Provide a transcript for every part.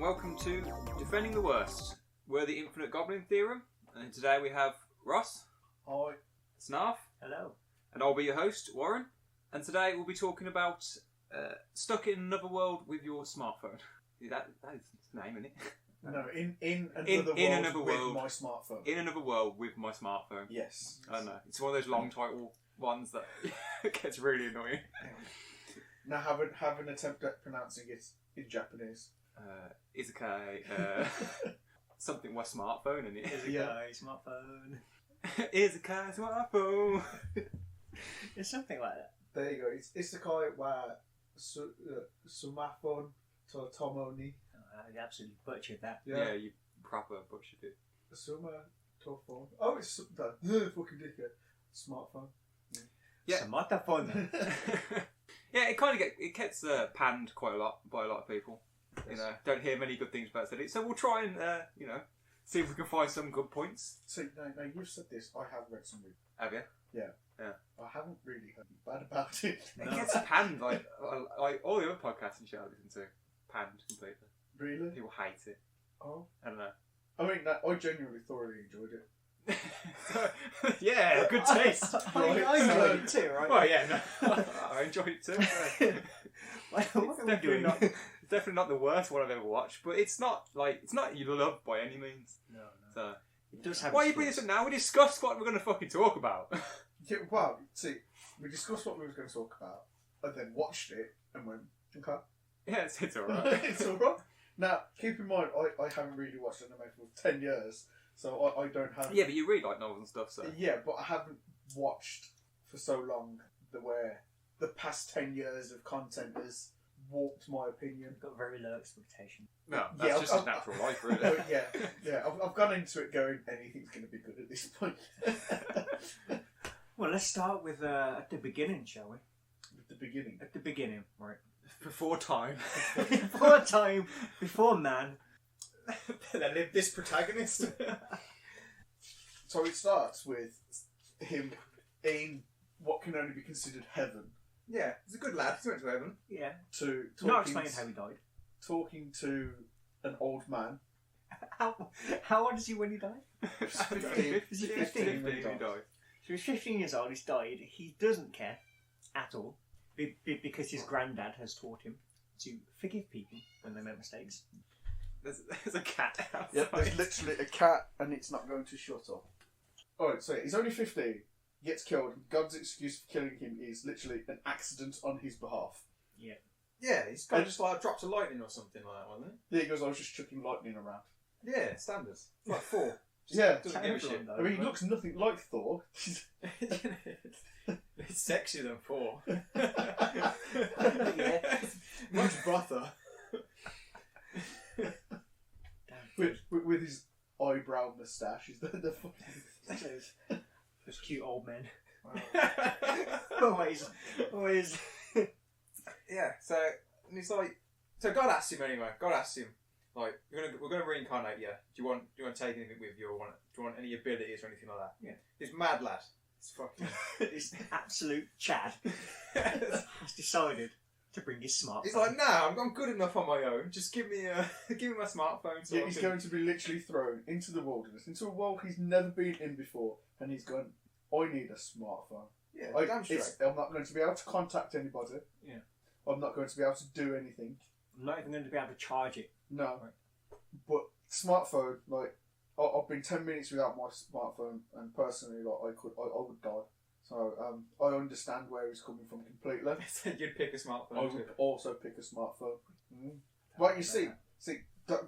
welcome to Defending the Worst. We're the Infinite Goblin Theorem, and today we have Ross. Hi. Snarf. Hello. And I'll be your host, Warren. And today we'll be talking about stuck in another world with your smartphone. That is the name, isn't it? No, in another world with my smartphone. In another world with my smartphone. Yes. I don't know. It's one of those long title ones that gets really annoying. Now have an attempt at pronouncing it in Japanese. Izukai. Something with smartphone, isn't it? Izukai smartphone. Izukai smartphone. It's something like that. There you go. It's Isekai wa smartphone to Tomoni. I absolutely butchered that. Yeah, you proper butchered it. Suma to phone. Oh, it's that fucking dickhead. Smartphone. Yeah. Smartphone. Yeah, it gets panned quite a lot by a lot of people. Yes. You know, don't hear many good things about it. So we'll try and see if we can find some good points. See, now you've said this. I have read some. Have you? Yeah. I haven't really heard bad about it. It gets panned like all the other podcasts and shit I listen to. Panned completely. Really? People hate it. Oh. I don't know. I mean, I genuinely thoroughly enjoyed it. Yeah, good taste. I enjoyed it too, right? Well, yeah, no, I enjoyed it too. It's definitely not the worst one I've ever watched, but it's not you love by any means. No. So It does have. why are you bringing this up now? We discussed what we're going to fucking talk about. Yeah, well, see, we discussed what we were going to talk about, and then watched it and went, okay. Yeah, it's alright. It's alright. Now, keep in mind, I haven't really watched anime for 10 years, so I don't have... Yeah, but you read like novels and stuff, so... Yeah, but I haven't watched for so long where the past 10 years of content has warped my opinion. Got very low expectation. No, that's just his natural life, really. Yeah. I've gone into it going, anything's going to be good at this point. Well, let's start with at the beginning, shall we? At the beginning? At the beginning, right. Before time. Before time, before man. There lived this protagonist. So it starts with him in what can only be considered heaven. Yeah, he's a good lad. He went to heaven. Yeah. Not explain how he died. Talking to an old man. How old is he when he died? 15. Is he 15 when he died? So he's 15 years old, he's died, he doesn't care at all because his granddad has taught him to forgive people when they make mistakes. There's a cat outside. Yep, there's literally a cat and it's not going to shut up. Alright, so he's only 15, gets killed. God's excuse for killing him is literally an accident on his behalf. Yeah. Yeah, he's kind of just like drops of lightning or something like that, wasn't Yeah, he goes, I was just chucking lightning around. he? Yeah, standards. It's like 4. Yeah, Doesn't give a shit. I mean, he looks nothing like Thor. It's sexier than 4. Yeah. Much brother. with his eyebrow moustache. Is the fucking... Those cute old men. Wow. Always. Yeah, so and he's like, so God asks him anyway. God asks him, like, we're gonna reincarnate you. Do you want to take anything with you, or do you want any abilities or anything like that? Yeah. This mad lad. It's fucking. This absolute Chad has decided to bring his smartphone. He's like, nah, I'm good enough on my own. Just give me my smartphone. So Yeah, he's going to be literally thrown into the wilderness, into a world he's never been in before, and he's going, I need a smartphone. Yeah, damn straight. I'm not going to be able to contact anybody. Yeah. I'm not going to be able to do anything. I'm not even going to be able to charge it. No. Right. But smartphone, like, I've been 10 minutes without my smartphone, and personally, like, I would die. So, I understand where he's coming from completely. You'd pick a smartphone. I would also pick a smartphone. Right, you see,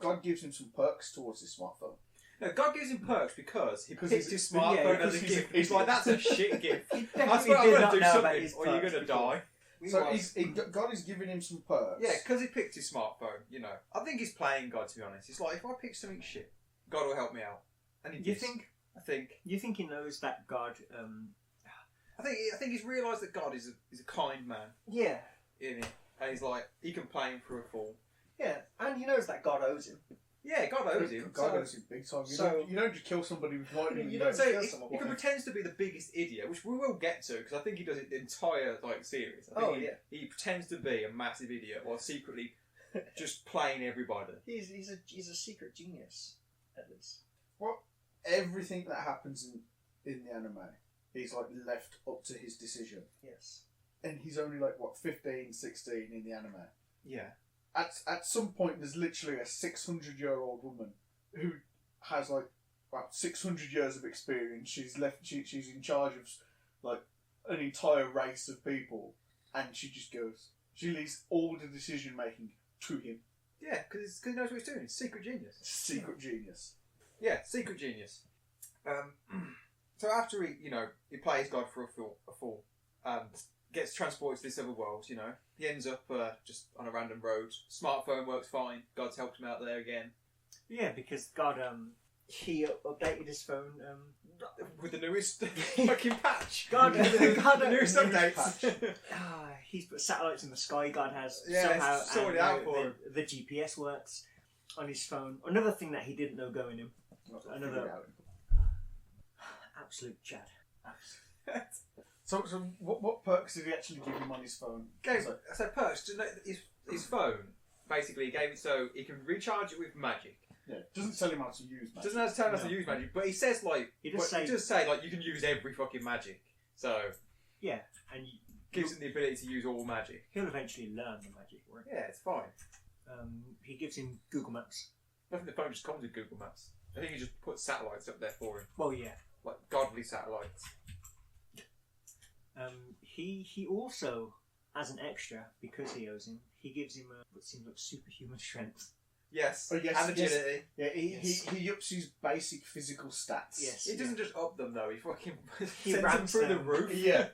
God gives him some perks towards his smartphone. No, God gives him perks because he picks his smartphone as a because gift. He's like, that's a shit gift. He That's definitely what I'm did going not to do know about something, his or you're perks going to before. die. So God is giving him some perks. Yeah, because he picked his smartphone, you know. I think he's playing God, to be honest. It's like, if I pick something shit, God will help me out. And he You does. think? I think. You think he knows that God? I think he's realised that God is a kind man. Yeah. In it. And he's like, he can play him for a fool. Yeah, and he knows that God owes him. Yeah, God owes him. God owes him big time. You don't just kill somebody with lightning. You don't say he pretends to be the biggest idiot, which we will get to because I think he does it the entire series. I think he pretends to be a massive idiot while secretly just playing everybody. He's a secret genius, at least. Everything that happens in the anime is like left up to his decision. Yes. And he's only like, what, 15, 16 in the anime. Yeah. At some point, there's literally a 600-year-old woman who has like about 600 years of experience. She's in charge of like an entire race of people, and she just goes. She leaves all the decision making to him. Yeah, because he knows what he's doing. He's secret genius. Secret genius. Yeah, secret genius. So after he plays God for a fool, gets transported to this other world. He ends up just on a random road. Smartphone works fine. God's helped him out there again. Yeah, because God he updated his phone with the newest fucking patch. God, the newest updates. He's put satellites in the sky. God has somehow sorted it out for him. The GPS works on his phone. Another thing that he didn't know going in. Another absolute Chad. So what perks did he actually give him on his phone? So perks. His phone basically gave it so he can recharge it with magic. Yeah, doesn't tell him how to use magic. Doesn't tell him how to use magic, but he says he does say you can use every fucking magic. So yeah, and gives him the ability to use all magic. He'll eventually learn the magic. Right? Yeah, it's fine. He gives him Google Maps. I think the phone just comes with Google Maps. I think he just puts satellites up there for him. Well, yeah, like godly satellites. He also, as an extra, because he owes him, he gives him what seems like superhuman strength. Yes, yes, and agility. Yes. Yeah, he ups his basic physical stats. Yes, he doesn't just up them though. He fucking he sends them through the roof. Yeah,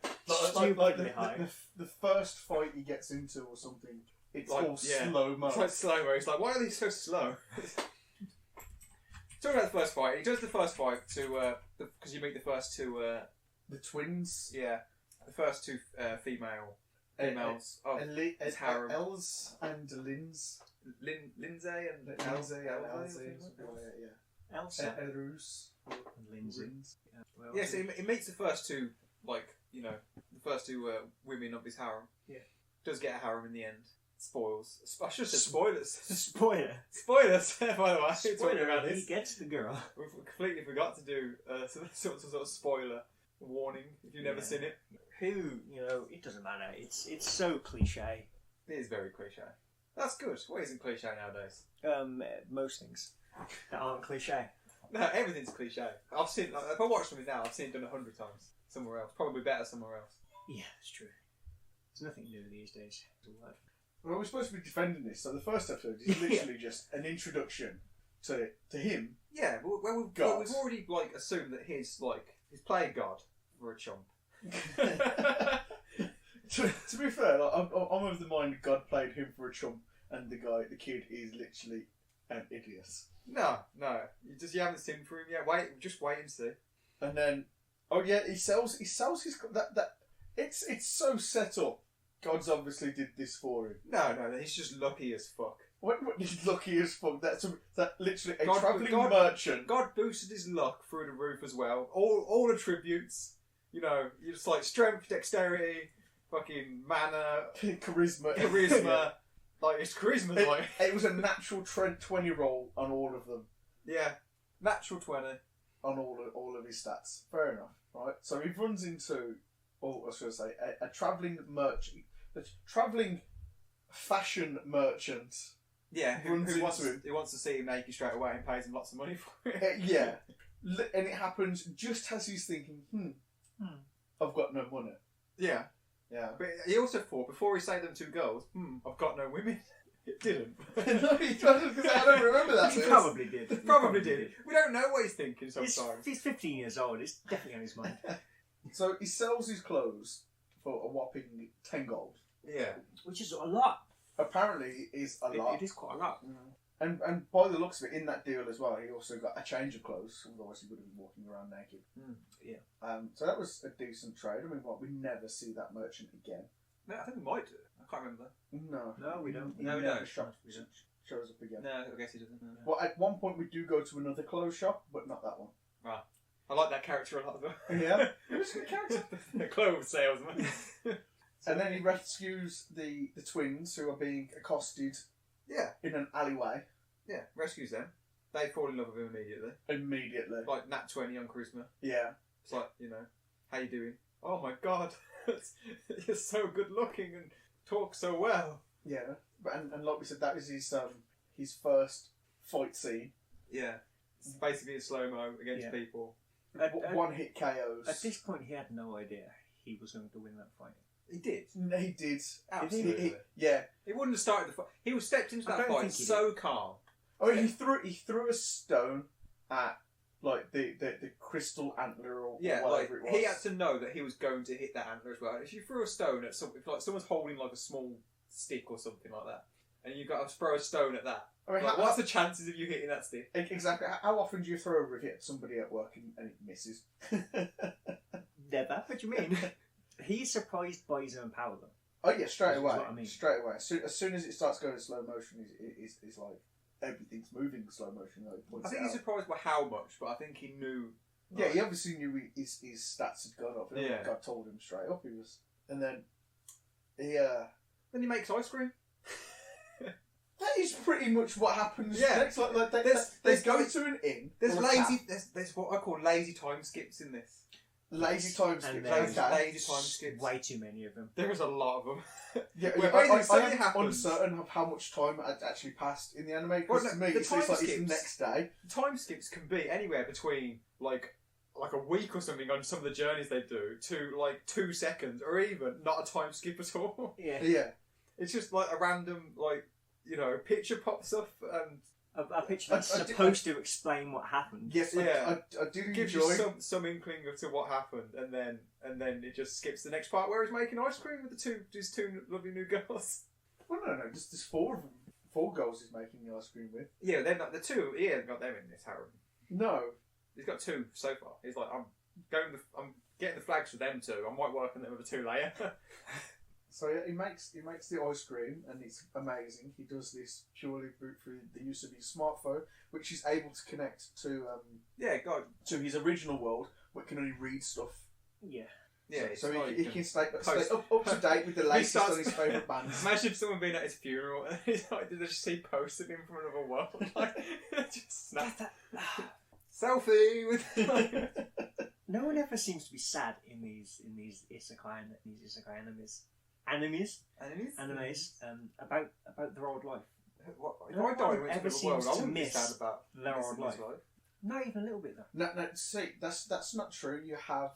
like the first fight he gets into or something. It's all slow mo. It's like slow mo. It's like, why are they so slow? Talking about the first fight, he does the first fight because you meet the first two. The twins. Yeah, the first two females. His harem. Els and Linz. Lindsay and Elsa. Elsa. Erus. And Lindsay. Yeah, so he meets the first two, the first two women of his harem. Yeah. Does get a harem in the end. Spoils. I should have said spoilers. Spoilers, by the way. Spoiler about this. He gets the girl. We completely forgot to do some sort of spoiler warning if you've never seen it. It doesn't matter. It's so cliche. It is very cliche. That's good. What isn't cliche nowadays? Most things that aren't cliche. No, everything's cliche. I've seen. If I watch something now, I've seen it done 100 times somewhere else. Probably better somewhere else. Yeah, that's true. There's nothing new these days. Well, we're supposed to be defending this, so the first episode is literally just an introduction to him. Yeah, well, we've already assumed that he's playing God for a chump. To be fair, I'm of the mind God played him for a chump, and the kid is literally an idiot. No, you haven't seen for him yet. Just wait and see. And then, he sells his that. It's so set up. God's obviously did this for him. No, he's just lucky as fuck. What he's lucky as fuck? That literally a travelling merchant. God boosted his luck through the roof as well. All attributes. You're just like strength, dexterity, fucking mana, charisma. His charisma. It was a natural 20 roll on all of them. Yeah, natural 20 on all of his stats. Fair enough, right? So he runs into, I was going to say, a travelling merchant, a travelling fashion merchant. Yeah, who wants to see him naked straight away and pays him lots of money for it. Yeah, and it happens just as he's thinking, I've got no money. Yeah. Yeah. But he also thought, before he saved them two girls, I've got no women. It didn't. No, he doesn't, because I don't remember that. He probably did. Probably did. We don't know what he's thinking sometimes. He's 15 years old. It's definitely on his mind. So he sells his clothes for a whopping 10 gold. Yeah. Which is a lot. Apparently it is a lot. It is quite a lot. And by the looks of it, in that deal as well, he also got a change of clothes. Otherwise he would have been walking around naked. Yeah. So that was a decent trade. I mean, we never see that merchant again. No, I think we might do. I can't remember. No, we don't. He No, we never don't. shows up again. No, I guess he doesn't. No. Well, at one point we do go to another clothes shop, but not that one. Right. I like that character a lot as well. Yeah, it was a good character. The clothes salesman. And then he rescues the twins who are being accosted Yeah. in an alleyway. Yeah, rescues them. They fall in love with him Immediately. like Nat 20 on Charisma. Yeah. It's like, how you doing? Oh my god, you're so good looking and talk so well. Yeah. And like we said, that was his first fight scene. Yeah. It's basically a slow-mo against people. One-hit KOs. At this point, he had no idea he was going to win that fight. He did. No, he did. Absolutely. Yeah. He wouldn't have started the fight. He was stepped into that fight so calm. I mean, he threw a stone at like the crystal antler or whatever it was. He had to know that he was going to hit that antler as well. If you threw a stone at something, like someone's holding like a small stick or something like that, and you've got to throw a stone at that. I mean, what's the chances of you hitting that stick? Exactly. How often do you throw a rivet at somebody at work and it misses? Never. What do you mean? He's surprised by his own power, though. Oh yeah, straight away. What I mean. Straight away. As soon as it starts going in slow motion, it's like everything's moving in slow motion. I think he's surprised by how much, but I think he knew. Yeah, he obviously knew his stats had gone up. Yeah. God told him straight up. He was, and then Then he makes ice cream. That is pretty much what happens. Yeah. Next. Like they go to an inn. There's what I call lazy time skips in this. Lazy time skips. And Lazy time skips. Way too many of them. There is a lot of them. Yeah, I am uncertain of how much time had actually passed in the anime because Well, to me it's like it's the next day. Time skips can be anywhere between like a week or something on some of the journeys they do to like 2 seconds, or even not a time skip at all. Yeah. It's just like a random picture pops up and A picture that's supposed to explain what happened. Yes, yeah. I do gives enjoy. you some inkling to what happened, and then it just skips the next part where he's making ice cream with his two lovely new girls. Well, no, just there's 4 of them. 4 girls he's making the ice cream with. Yeah, they're not the 2. He hasn't got them in this harem. No, He's got 2 so far. He's like, I'm getting the flags for them 2. I might work on them with a 2 layer. so yeah, he makes the ice cream and it's amazing. He does this purely through the use of his smartphone, which he's able to connect to to his original world, where it can only read stuff. Yeah. Yeah, so like he can stay up to date with the latest on his favourite bands. Imagine someone being at his funeral and he's like, did they just see posts of him from another world? Like, just snap. Selfie with. No one ever seems to be sad in these isekai animes about their old life. If I die and went to another world, I wouldn't be sad about their old life. life. Not even a little bit, though. No. See, that's not true. You have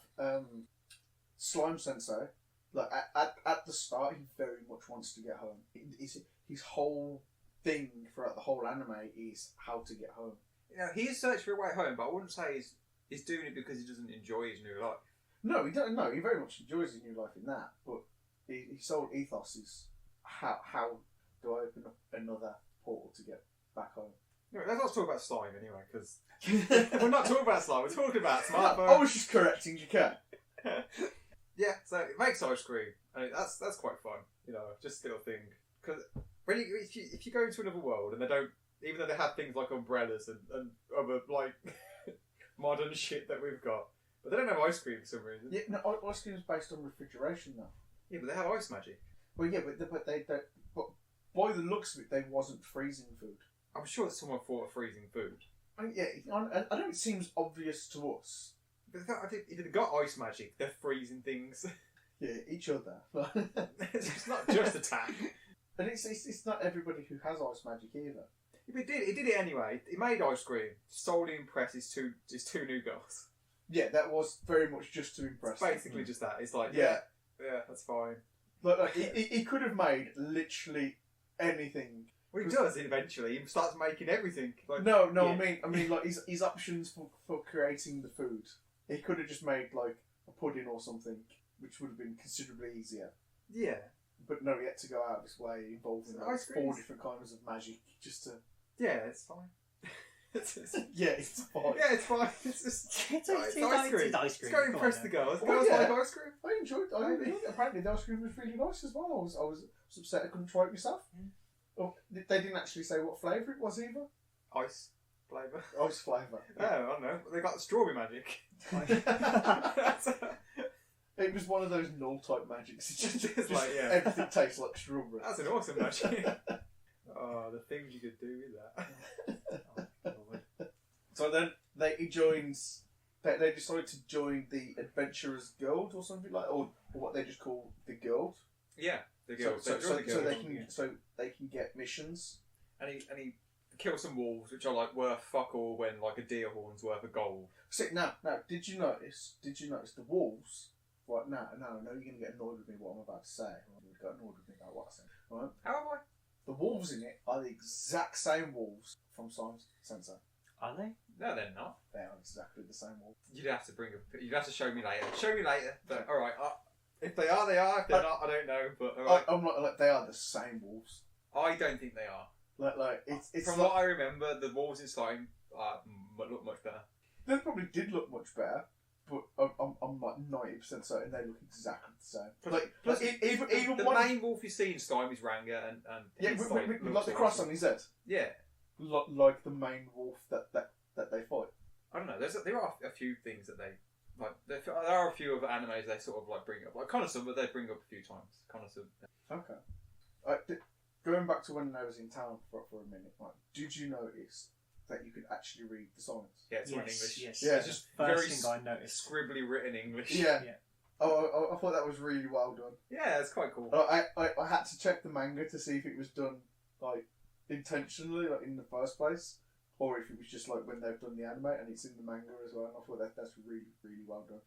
Slime Sensei. Like at the start, he very much wants to get home. His whole thing throughout the whole anime is how to get home. Yeah, he is searching for a way home, but I wouldn't say he's doing it because he doesn't enjoy his new life. No, he don't. No, he very much enjoys his new life in that. But his whole ethos is how do I open up another portal to get back home? No, let's not talk about slime anyway, because we're not talking about slime. We're talking about smartphone. I was just correcting you, Kat. Yeah, so it makes ice cream, and that's quite fun. Just a little thing. Because if you go into another world and they don't, even though they have things like umbrellas and other like modern shit that we've got, but they don't have ice cream for some reason. Yeah, no, ice cream is based on refrigeration though. Yeah, but they have ice magic. Well, yeah, but they don't. But by the looks of it, they wasn't freezing food. I'm sure that someone thought of freezing food. I mean, yeah, I know it seems obvious to us. But if they've got ice magic, they're freezing things. Yeah, each other. It's not just attack. And it's not everybody who has ice magic either. He did it anyway. He made ice cream solely to impress his two new girls. Yeah, that was very much just to impress. It's basically just that. It's like yeah, that's fine. Like he could have made literally anything. Well, he does eventually. He starts making everything. Like, no, yeah. I mean, like his options for creating the food. He could have just made like a pudding or something, which would have been considerably easier. Yeah. But no, he had to go out of his way, involving like 4 different kinds of magic just to. Yeah, it's fine. Yeah, it's fine. Yeah, it's fine. It's just it's ice cream. It's ice cream. It's going to impress the girls. Well, Girls yeah. like ice cream. I enjoyed it. Apparently, the ice cream was really nice as well. I was upset I couldn't try it myself. Oh, they didn't actually say what flavour it was either. Ice flavour. Ice flavour. Oh, I don't know. They got the strawberry magic. It was one of those null type magics. It's just like, yeah. Everything tastes like strawberry. That's an awesome magic. Oh, the things you could do with that. Oh, Lord. So then he joins. They decide to join the Adventurers Guild or something like, or what they just call the Guild. Yeah, the guild. So So they can get missions. and he kills some wolves, which are like worth fuck all when like a deer horn's worth of gold. See, now, did you notice the wolves? Right now, you're going to get annoyed with me what I'm about to say. You got annoyed with me about what I said. Right? How am I? The wolves in it are the exact same wolves from Simon's Sensei. Are they? No, they're not. They are exactly the same wolves. You'd have to you'd have to show me later. Show me later. But all right, if they are, they are. If they're not, I don't know. But all right. I'm not like they are the same wolves. I don't think they are. Like it's From like, what I remember, the wolves in Slime look much better. they probably did look much better, but I'm like 90% certain they look exactly the same. Plus, Even the one main wolf you see in Slime is Ranga, and yeah, he's, with looks the cross awesome. on his head, Yeah, like the main wolf that they fight. I don't know. There are a few things that they like. There are a few other animes they sort of like bring up, like Konosuba. They bring up a few times. Konosuba. Okay. Going back to when I was in town for a minute, like, did you notice that you could actually read the signs? Yeah, it's all in English. Yes. Yeah. It's just First very thing I noticed. scribbly written English. Yeah. Yeah. Oh, I thought that was really well done. Yeah, it's quite cool. I had to check the manga to see if it was done like intentionally, like in the first place, or if it was just like when they've done the anime and it's in the manga as well. And I thought that's really really well done.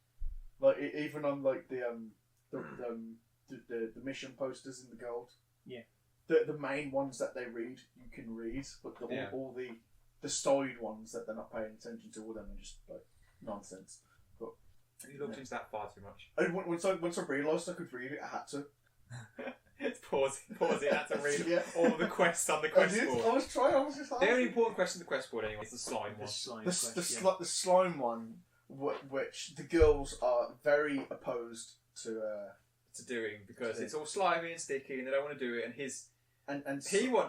Like even on like the mission posters in the gold. Yeah. The main ones that they read you can read, but all the side ones that they're not paying attention to, all them are just like nonsense. But You looked into that far too much. and once I realised I could read it, I had to. It's pause it. I had to read Yeah. all the quests on the I quest did. board. I was trying. I was just like The only important question on the quest board anyway is the slime The one. slime the quest, the slime one, which the girls are very opposed to. To doing because it's all slimy and sticky and they don't want to do it. And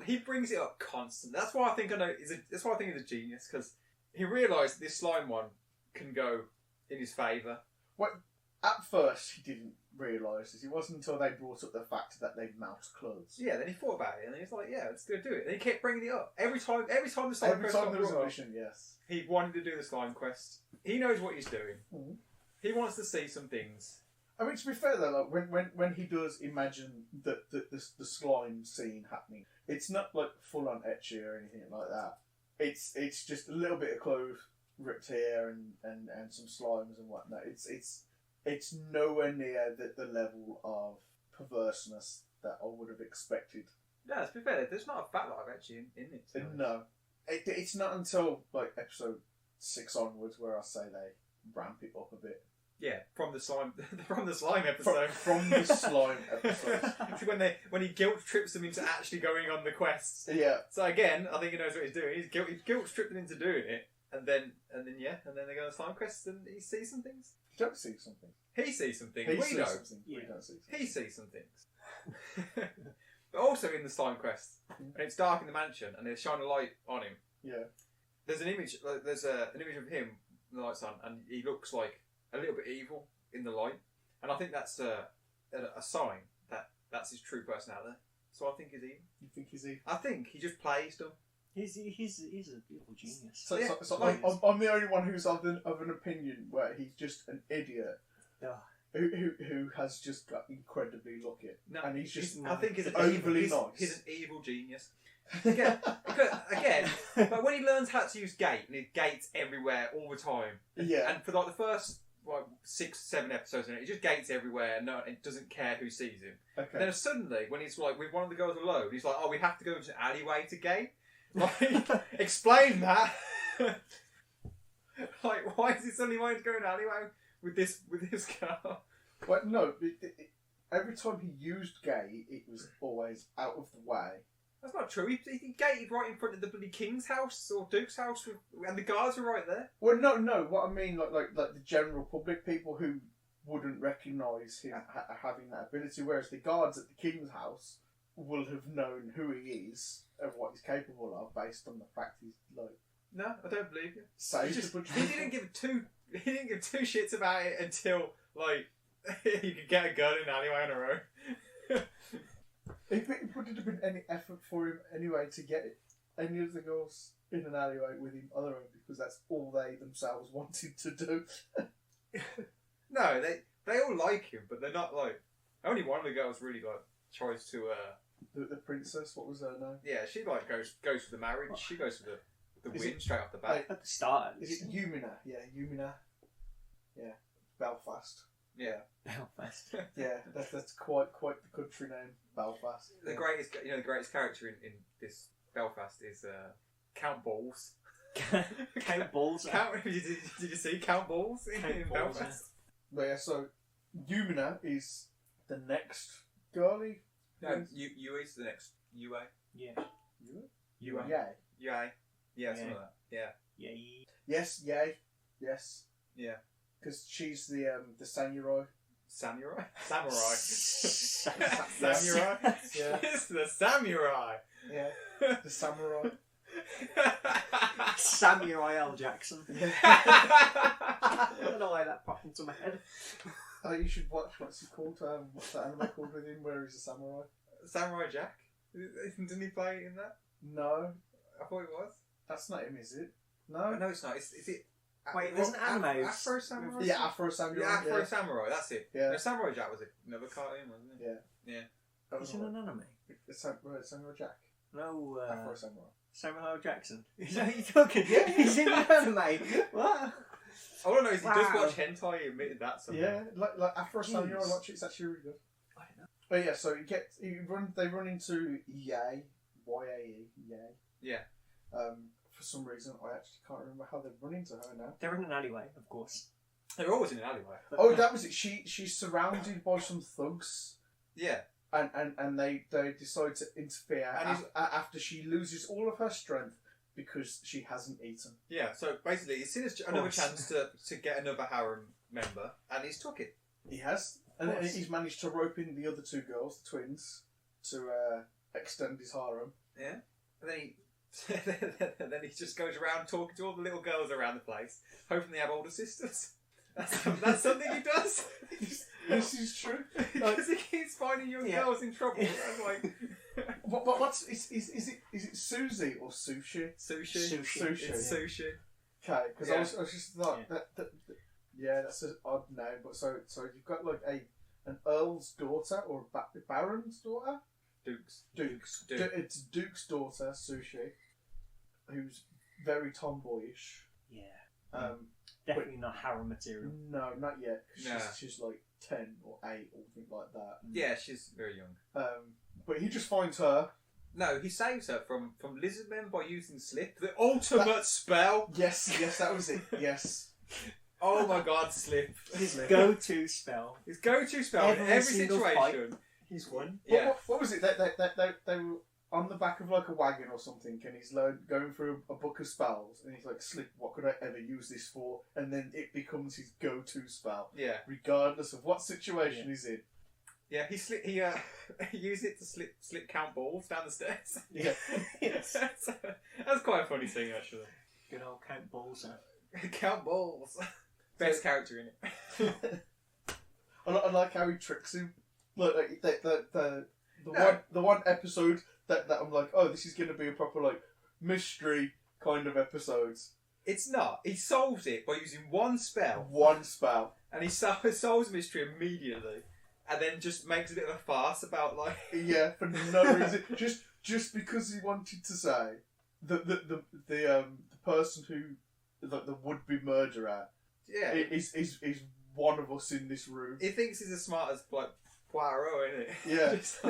he brings it up constantly. That's why I think that's why I think he's a genius, because he realised this slime one can go in his favour. At first, he didn't realise this. It wasn't until they brought up the fact that they'd mouse clothes. Yeah, then he thought about it and he's like, yeah, let's go do it. And he kept bringing it up every time the slime Every quest time got there was brought a up, mission, yes. he wanted to do the slime quest. He knows what he's doing. Mhm. He wants to see some things. I mean, to be fair though, like when he does imagine the slime scene happening, it's not like full on ecchi or anything like that. It's just a little bit of clothes ripped here and some slimes and whatnot. It's nowhere near the level of perverseness that I would have expected. Yeah, to be fair, there's not a fat lot of ecchi in it. to be honest. No, it's not until like episode 6 onwards where I say they ramp it up a bit. Yeah, from the slime episode. From the slime episode. It's when he guilt trips them into actually going on the quests. Yeah. So again, I think he knows what he's doing. He guilt tripped them into doing it, and then they go on slime quests and he sees some things. You don't see something. He sees some things. He We sees know. something. Yeah. We don't see something. He sees some things. But also in the slime quest, and it's dark in the mansion, and they shine a light on him. Yeah. There's an image. There's an image of him, with the lights on, and he looks like a little bit evil in the light, and I think that's a sign that that's his true personality. So I think he's evil. You think he's evil? I think he just plays them. He's a beautiful genius. So, Yeah. so I'm the only one who's of an opinion where he's just an idiot Yeah. who has just got incredibly lucky. No, And he's just I think he's overly nice. He's an evil genius. Again, but when he learns how to use gate, and he gates everywhere all the time, Yeah. and for like the first 6-7 episodes, he just gates everywhere, and it doesn't care who sees him. Okay. And then suddenly, when he's like with one of the girls alone, he's like, "Oh, we have to go into an alleyway to gate." Like, explain that. Like, why is he suddenly wanting to go in an alleyway with this girl? But no, every time he used gay, it was always out of the way. That's not true. He gated right in front of the bloody king's house or duke's house, and the guards were right there. Well, no. What I mean, like the general public, people who wouldn't recognise him having that ability, whereas the guards at the king's house will have known who he is and what he's capable of based on the fact he's like. No, I don't believe you. Saved He didn't give two shits about it until like you could get a gun in an alleyway on a road. Would it have been any effort for him anyway to get it? any of the girls in an alleyway with him on their own because that's all they themselves wanted to do. No, they all like him, but they're not like. Only one of the girls really like tries to. The princess, what was her name? Yeah, she like goes for the marriage. She goes for the Is win it- straight off the bat. At the start, at Is least. it Umina? Yeah, Umina. Yeah, Belfast. Yeah, Belfast. Yeah, that's quite the country name, Belfast. the greatest character in this Belfast is Count Balls. Count Balls. Did you see Count Balls in Balls, Belfast? But yeah, so Umina is the next girlie. No, UA is the next UA. Yeah. UA. Yeah. UA. Yeah, something like that. Yeah. Yeah. Yes. Yay. Yes. Yeah. Because she's the samurai. Samurai. Samurai. Samurai. Yeah. It's the samurai. Yeah. The samurai. Samurai L. Jackson. I don't know why that popped into my head. Oh, you should watch. What's he called? What's that anime called with him? Where he's a samurai? Samurai Jack. Didn't he play in that? No, I thought it was. that's not him, is it? Oh, No. no, it's not. Is it? Wait, there's an anime. Afro Samurai. Yeah, Afro Samurai. Yeah, Afro Samurai. That's it. Yeah. No, Samurai Jack was another cartoon, wasn't it? Yeah. Yeah. That He's was in an anime. Samurai Jack. No, Afro Samurai. Samuel L. Jackson. Is that what you're talking? Yeah. He's in an anime. What? I want to know is he Wow. does watch hentai. He admitted that somewhere. Yeah, like Afro Samurai. Jeez. Watch it. It's actually really good. I don't know. But yeah, so they run into Yay, Y-A-E, Yay. Yeah. For some reason, I actually can't remember how they run into her now. They're in an alleyway, of course. They're always in an alleyway. But Oh, that was it. She's surrounded by some thugs, Yeah. and they decide to interfere And he's- after she loses all of her strength because she hasn't eaten. Yeah. So basically, he's seen another course. chance to get another harem member, and he's took it. He has, and course. he's managed to rope in the other two girls, the twins, to extend his harem. Yeah. And then he. then he just goes around talking to all the little girls around the place, hoping they have older sisters. That's something he does. This is true. Because he keeps finding young Yeah. girls in trouble. I'm like, What's is it Susie or Sushi? sushi. Sushi. It's sushi. Okay, because Yeah. I was just like Yeah. yeah, that's an odd name. But so you've got like an earl's daughter or a baron's daughter. Dukes. Duke's. Duke. It's Duke's daughter, Sushi, who's very tomboyish. Yeah. Definitely not harem material. No, not yet. 'Cause No. she's like 10 or 8 or something like that. Yeah, she's very young. But he just finds her. No, he saves her from lizard men by using slip. The ultimate spell. Yes, that was it. Yes. Oh my god, slip. His go-to spell. His go-to spell in Every every single situation. He's one. Yeah. What was it? They were on the back of like a wagon or something, and he's going through a book of spells, and he's like, "Slip, what could I ever use this for?" And then it becomes his go-to spell, Yeah. regardless of what situation he's in. Yeah, he used it to slip Count Balls down the stairs. Yeah. Yes. That's quite a funny thing, actually. Good old Count Balls. Count Balls. Best character in it. I like how he tricks him. Like the No. one episode that I'm like, oh, this is going to be a proper like mystery kind of episode. It's not. He solves it by using one spell, One spell. and he solves the mystery immediately, and then just makes a bit of a farce about like. Yeah, for no reason. just because he wanted to say that the person who the would be murderer Yeah. is one of us in this room. He thinks he's as smart as like Poirot, isn't it? Yeah. Just,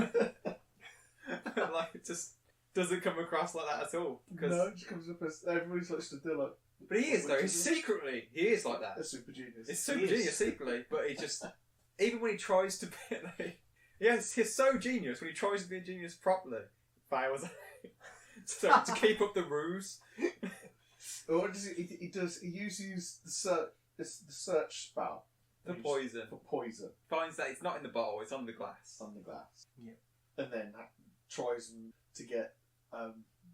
like it just doesn't come across like that at all. No, it just comes up as everybody's like stood there like But he is though. Secretly, he is like that. a super genius. It's super He is. genius secretly, but he just even when he tries to be like, he's so genius when he tries to be a genius properly, fails. So to keep up the ruse. Or what does he uses the search spell The poison. for poison Finds that it's not in the bottle, it's on the glass. on the glass. Yeah. And then tries to get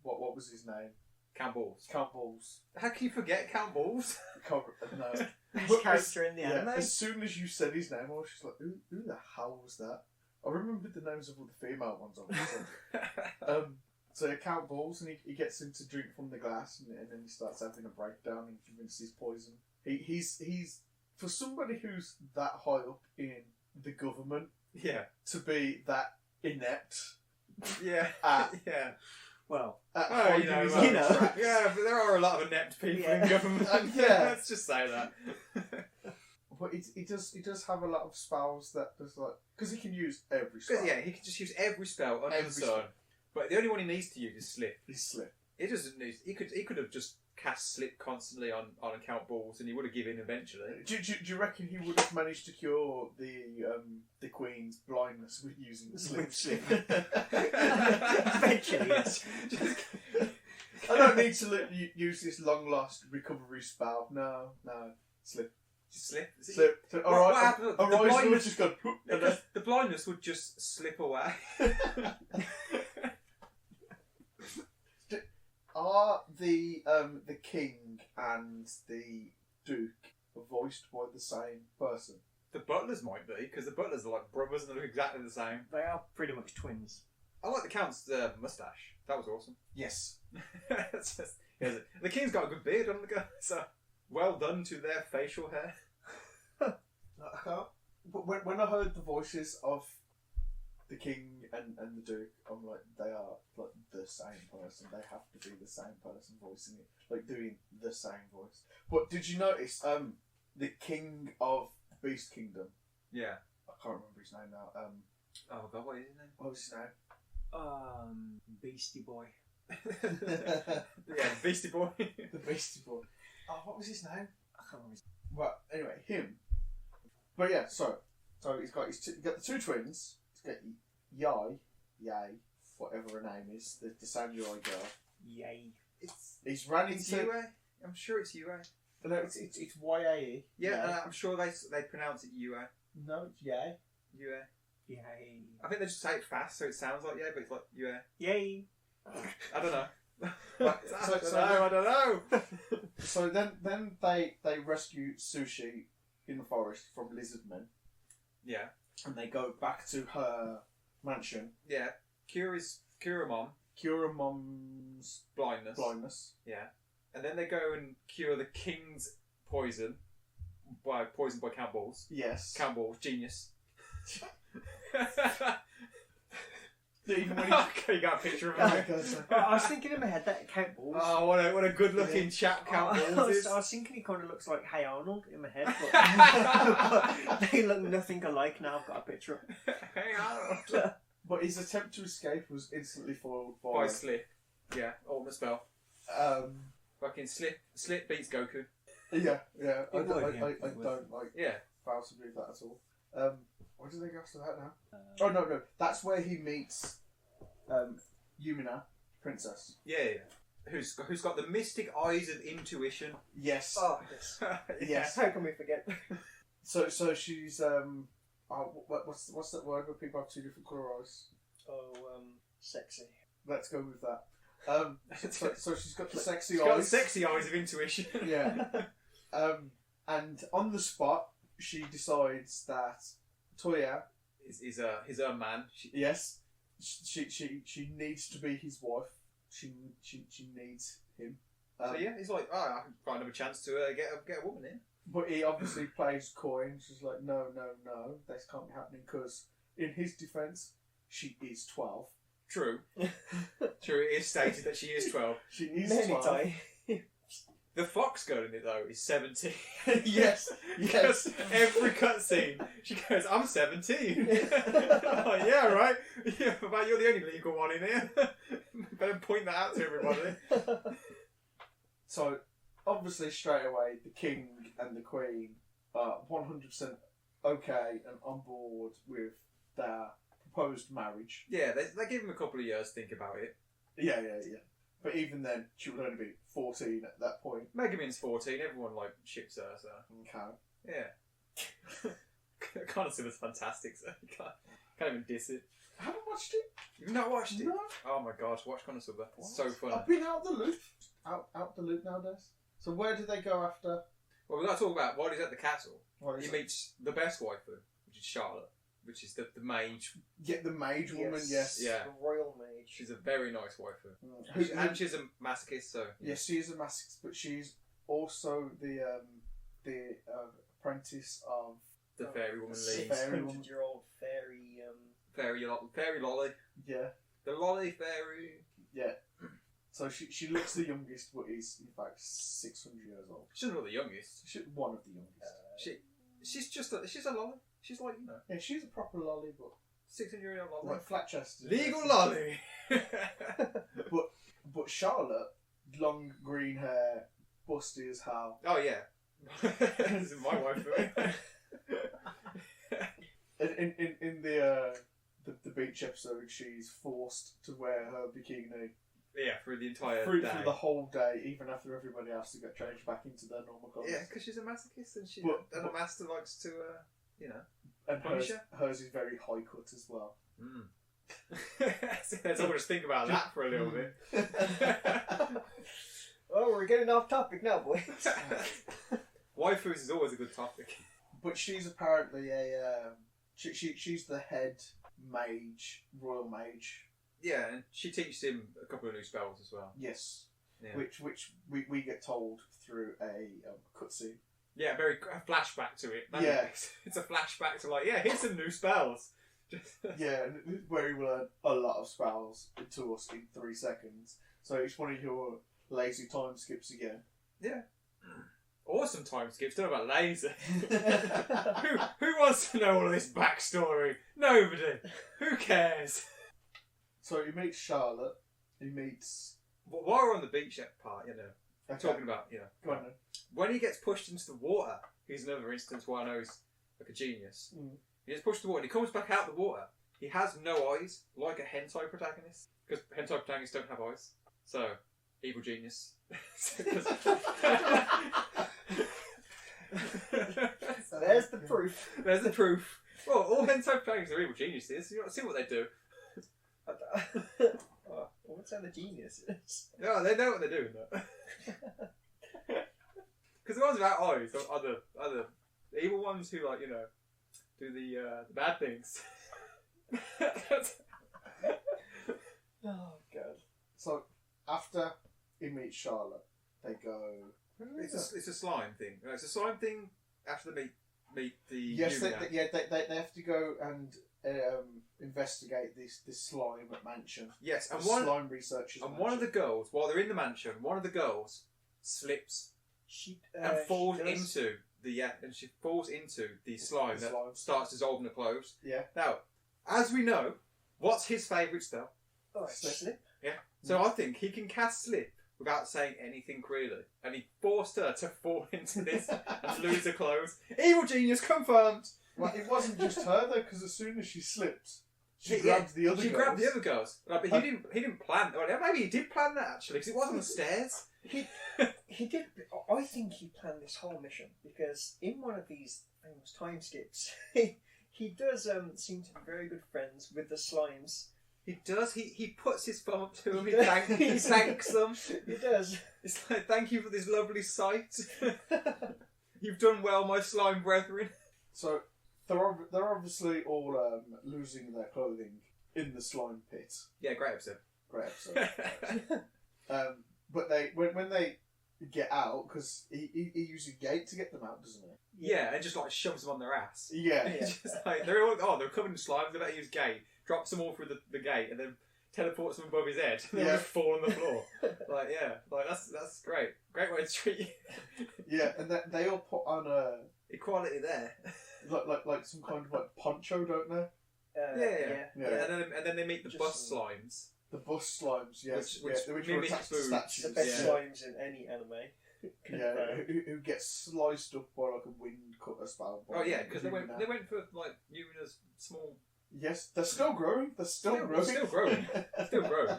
what was his name? Count Balls. Count Balls. How can you forget Count Balls? No. Best But character in the Yeah, anime. as soon as you said his name, I was just like, who the hell was that? I remembered the names of all the female ones, obviously. So Count balls, and he gets him to drink from the glass, and then he starts having a breakdown and convinces poison. He's for somebody who's that high up in the government, to be that inept. Yeah. Yeah. Well, you know. Yeah, but there are a lot of inept people in government. Let's just say that. But he does have a lot of spells that does like because he can use every spell. Yeah, he can just use every spell under the sun. But the only one he needs to use is slip. He's slip. He doesn't need. He could have just cast slip constantly on Count Balls, and he would have given eventually. Do you reckon he would have managed to cure the Queen's blindness with using slip? Eventually, yes. I don't need to use this long lost recovery spell. No, slip. Slip. Slip. All right. What happened? The blindness just gone. The blindness would just slip away. Are the king and the duke voiced by the same person? The butlers might be, because the butlers are like brothers and they look exactly the same. They are pretty much twins. I like the Count's moustache. That was awesome. Yes. The king's got a good beard on the go, so well done to their facial hair. When I heard the voices of the king and the duke, I'm like, they are like the same person. They have to be the same person voicing it, like doing the same voice. But did you notice the king of Beast Kingdom? Yeah. I can't remember his name now. Oh God, what is his name? What was his name? Beastie Boy. Yeah, Beastie Boy. The Beastie Boy. Oh, what was his name? I can't remember. Well, anyway, him. But yeah, so he's got the two twins. He's got Yai, whatever her name is, the samurai girl. Yay. He's ran It's into. Yue. I'm sure it's Yue. No, it's Yae. Yeah, I'm sure they pronounce it Yue. No, it's Yay. Yue. Yay. I think they just say it fast, so it sounds like but it's like Yue. Yay. I don't know. I don't know. So then they rescue Sushi in the forest from lizard men. Yeah. And they go back to her mansion. Yeah. Cure Mom's blindness. Yeah. And then they go and cure the king's poison by Count Balls. Yes. Count Balls, genius. Even when you got a picture of him. I was thinking in my head that Count Balls. Oh, what a good looking chap Count Balls is. I was thinking he kind of looks like Hey Arnold in my head, but they look nothing alike now. I've got a picture of him. Hey Arnold. But his attempt to escape was instantly foiled by Slip. Yeah, ultimate spell. Fucking Slip beats Goku. Yeah. I don't Yeah. fail to believe that at all. Where do they go after that now? No. That's where he meets Yumina, princess. Yeah. Who's got the mystic eyes of intuition? Yes. Oh, yes. Yes. How can we forget? So she's what's that word where people have two different colour eyes? Sexy. Let's go with that. So she's got the sexy She's eyes. got the sexy eyes of intuition. Yeah. And on the spot, she decides that Toya is her man. She needs to be his wife. She needs him. So yeah, he's like, I can find him a chance to get a woman in. But he obviously plays coy. She's like, no, this can't be happening because, in his defence, she is 12. True. It is stated that she is 12. She is 12. The fox girl in it though is 17. Yes. Because every cutscene she goes, I'm 17. Like, yeah, right. Yeah, but you're the only legal one in here. Better point that out to everybody. So, obviously, straight away, the king and the queen are 100% okay and on board with their proposed marriage. Yeah, they give him a couple of years to think about it. Yeah. But even then, she would only be 14 at that point. Megamin's 14, everyone ships her, so. Okay. Yeah. Konosuba's fantastic, so you can't even diss it. I haven't watched it. You've not watched it? No. Oh my god, watch Konosuba. It's so funny. I've been out the loop. Out the loop nowadays. So where do they go after? Well, we've got to talk about while he's at the castle. What is He it? meets the best waifu, which is Charlotte. which is the mage. Yeah, the mage woman. Yes. Yeah. The royal mage. She's a very nice waifu. Mm. And she's a masochist, so... Yes, she is a masochist, but she's also the apprentice of The fairy woman leads. 600-year-old fairy. Fairy lolly. Yeah. The lolly fairy. Yeah. So she looks the youngest, but is in fact 600 years old. She's not the youngest. One of the youngest. She's a lolly. She's like, Yeah, she's a proper lolly, but 600-year-old lolly. like flat chested. Legal lolly. But Charlotte, long green hair, busty as hell. Oh yeah. This is my wife. In the beach episode, she's forced to wear her bikini Yeah, through the entire through day. the whole day, even after everybody else to get changed back into their normal clothes. Yeah, because she's a masochist and But a master likes to, And punish hers is very high cut as well. Let's all just think about that for a little bit. Oh, we're getting off topic now, boys. Waifus is always a good topic. But she's apparently she's the head mage, royal mage. Yeah, and she teaches him a couple of new spells as well. Yes. Yeah. Which we get told through a cutscene. Yeah, a flashback to it. Yeah. It's a flashback to here's some new spells. Yeah, where he will learn a lot of spells to us in 3 seconds. So it's one of your lazy time skips again. Yeah. Awesome time skips. Don't know about laser. who wants to know all of this backstory? Nobody. Who cares? So he meets Charlotte. He meets. But while we're on the beach part, Okay. talking about, Go on then. when he gets pushed into the water, here's another instance where I know he's like a genius. Mm. He gets pushed to the water and he comes back out the water. He has no eyes, like a hentai protagonist. Because hentai protagonists don't have eyes. So, evil genius. So there's the proof. There's the proof. Well, all hentai protagonists are evil geniuses. You see what they do. Oh, what's that the genius is? Yeah, they know what they're doing though. Because the ones without eyes are the evil ones who do the bad things. Oh god. So after he meets Charlotte, they go. It's a slime thing. It's a slime thing after they meet the Yes, they Union. have to go and investigate this slime mansion. Yes, and slime researchers. and one of the girls, while they're in the mansion, one of the girls slips She and falls she does. into she falls into the slime The that slime. starts dissolving the clothes. Yeah. Now, as we know, what's his favourite spell? Oh, slip. So I think he can cast slip without saying anything really, and he forced her to fall into this and lose her clothes. Evil genius confirmed. Well, it wasn't just her though, because as soon as she slipped, she grabbed the other. She girls. grabbed the other girls, but he didn't plan. Well, maybe he did plan that actually, because it wasn't on the stairs. He did. I think he planned this whole mission because in one of these famous time skips, he does seem to be very good friends with the slimes. He does. He puts his thumb up to them. He thanks them. He does. It's like, thank you for this lovely sight. You've done well, my slime brethren. So they're obviously all losing their clothing in the slime pit. Yeah, great episode. Great episode. But when they get out, because he uses a gate to get them out, doesn't he? Yeah, and just like shoves them on their ass. Yeah. Just like, they're covered in slime. They better use gate. Drops them all through the gate, and then teleports them above his head. They Yeah. just fall on the floor. That's great. Great way to treat you. Yeah, and they all put on a Equality there. like some kind of like poncho, don't they? Yeah. Yeah. And then they meet the Just bus slimes. The bus slimes, yes, Which were mimics attached to food. statues. The best Yeah. slimes in any anime. Yeah, who gets sliced up by like a wind cutter spell. Oh yeah, because they went for like Yuna's small. Yes, they're still growing. They're still growing. Still growing. Still growing.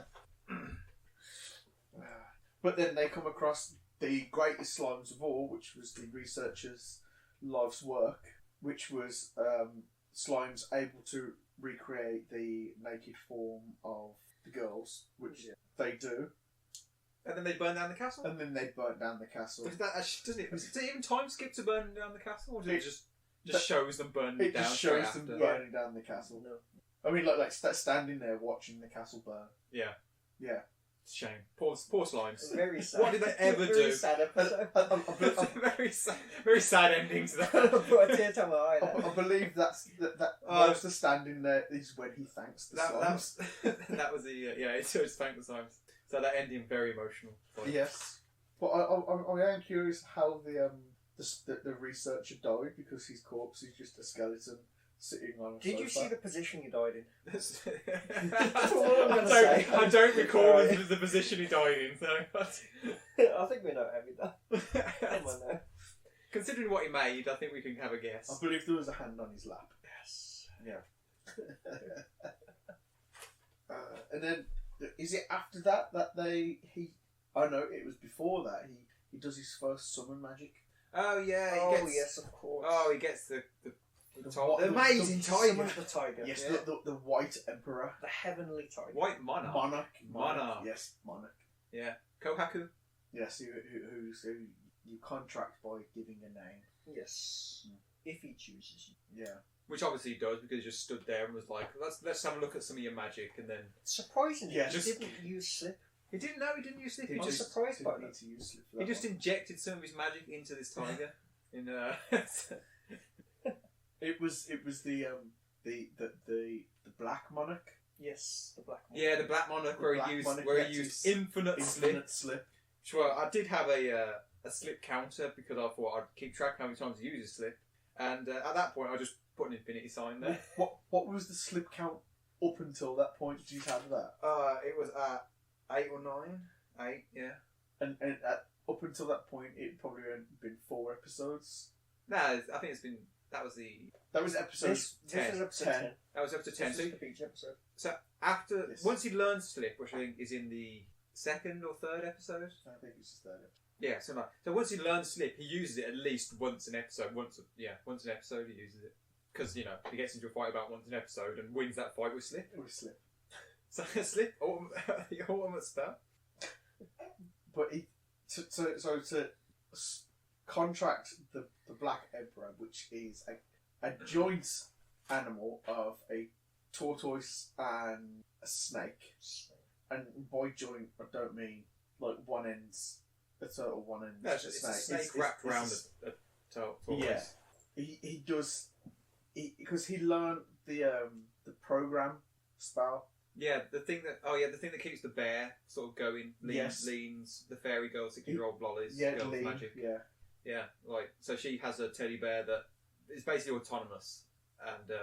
But then they come across the greatest slimes of all, which was the researchers' life's work, which was slimes able to recreate the naked form of the girls, which they do. And then they burn down the castle. And then they burnt down the castle. Doesn't it even time skip to burning down the castle, or did it just? Just shows them burning It down. just shows straight them after. burning down the castle. No. I mean, like standing there watching the castle burn. Yeah. Yeah. It's a shame. Poor slimes. Very sad. What did they ever Very do? sad episode. Very sad ending to that. Put a tear to my eye there. I believe that Oh. whilst they're standing there is when he thanks the slimes. That was the yeah. It just thanked the slimes. So that ending very emotional. Yes, but I am curious how the researcher died, because his corpse is just a skeleton sitting on a Did sofa. you see the position you died in? That's all I'm gonna say. I don't recall Right. the position he died in. So I think we know how he died. Come on now. considering what he made, I think we can have a guess. I believe there was a hand on his lap. Yes. Yeah. And then, is it after that oh no, it was before that he does his first summon magic. Oh yeah. Oh He gets, yes, of course. Oh, he gets the what- amazing Summon tiger. the tiger. Yes, Yeah. the White Emperor. The heavenly tiger. White monarch. Monarch. Monarch. Yes, Monarch. Yeah. Kohaku. Yes, who you contract by giving a name. Yes. If he chooses you. Yeah. Which obviously he does, because he just stood there and was like, let's have a look at some of your magic, and then Surprisingly, Yeah, he just- didn't use slip. he didn't use sleep. He He I'm just surprised by didn't that. need to use slip for he that just one. injected some of his magic into this tiger. It was the Black Monarch. Yes, the black one. Yeah, the Black Monarch, The where Black he used Monarch where gets he used his infinite slip. Infinite slip. Well, I did have a slip counter, because I thought I'd keep track of how many times he used his slip, and at that point I just put an infinity sign there. What was the slip count up until that point? Did you have that? It was at 8 or 9. 8, yeah. And up until that point, it probably had been 4 episodes. No, I think that was episode This 10. is episode 10. 10. That was episode 10. This So, is the beach episode. so after Yes. once he learns slip, which I think is in the 2nd or 3rd episode. I think it's just that. Yeah, so once he learns slip, he uses it at least once an episode. Once an episode he uses it, because he gets into a fight about once an episode and wins that fight with slip. It was slip. So slip, the ultimate spell. But to contract the Black Emperor, which is a joint animal of a tortoise and a snake. And by joint, I don't mean like one end's a turtle, one end's No, a it's a snake. snake wrapped around a tortoise. Yeah. He does, because he learned the program spell. Yeah, the thing that keeps the bear sort of going, leans the fairy girl, 16-year-old Lolly's Yeah, girl's Lee, magic. yeah. Yeah, so she has a teddy bear that is basically autonomous, and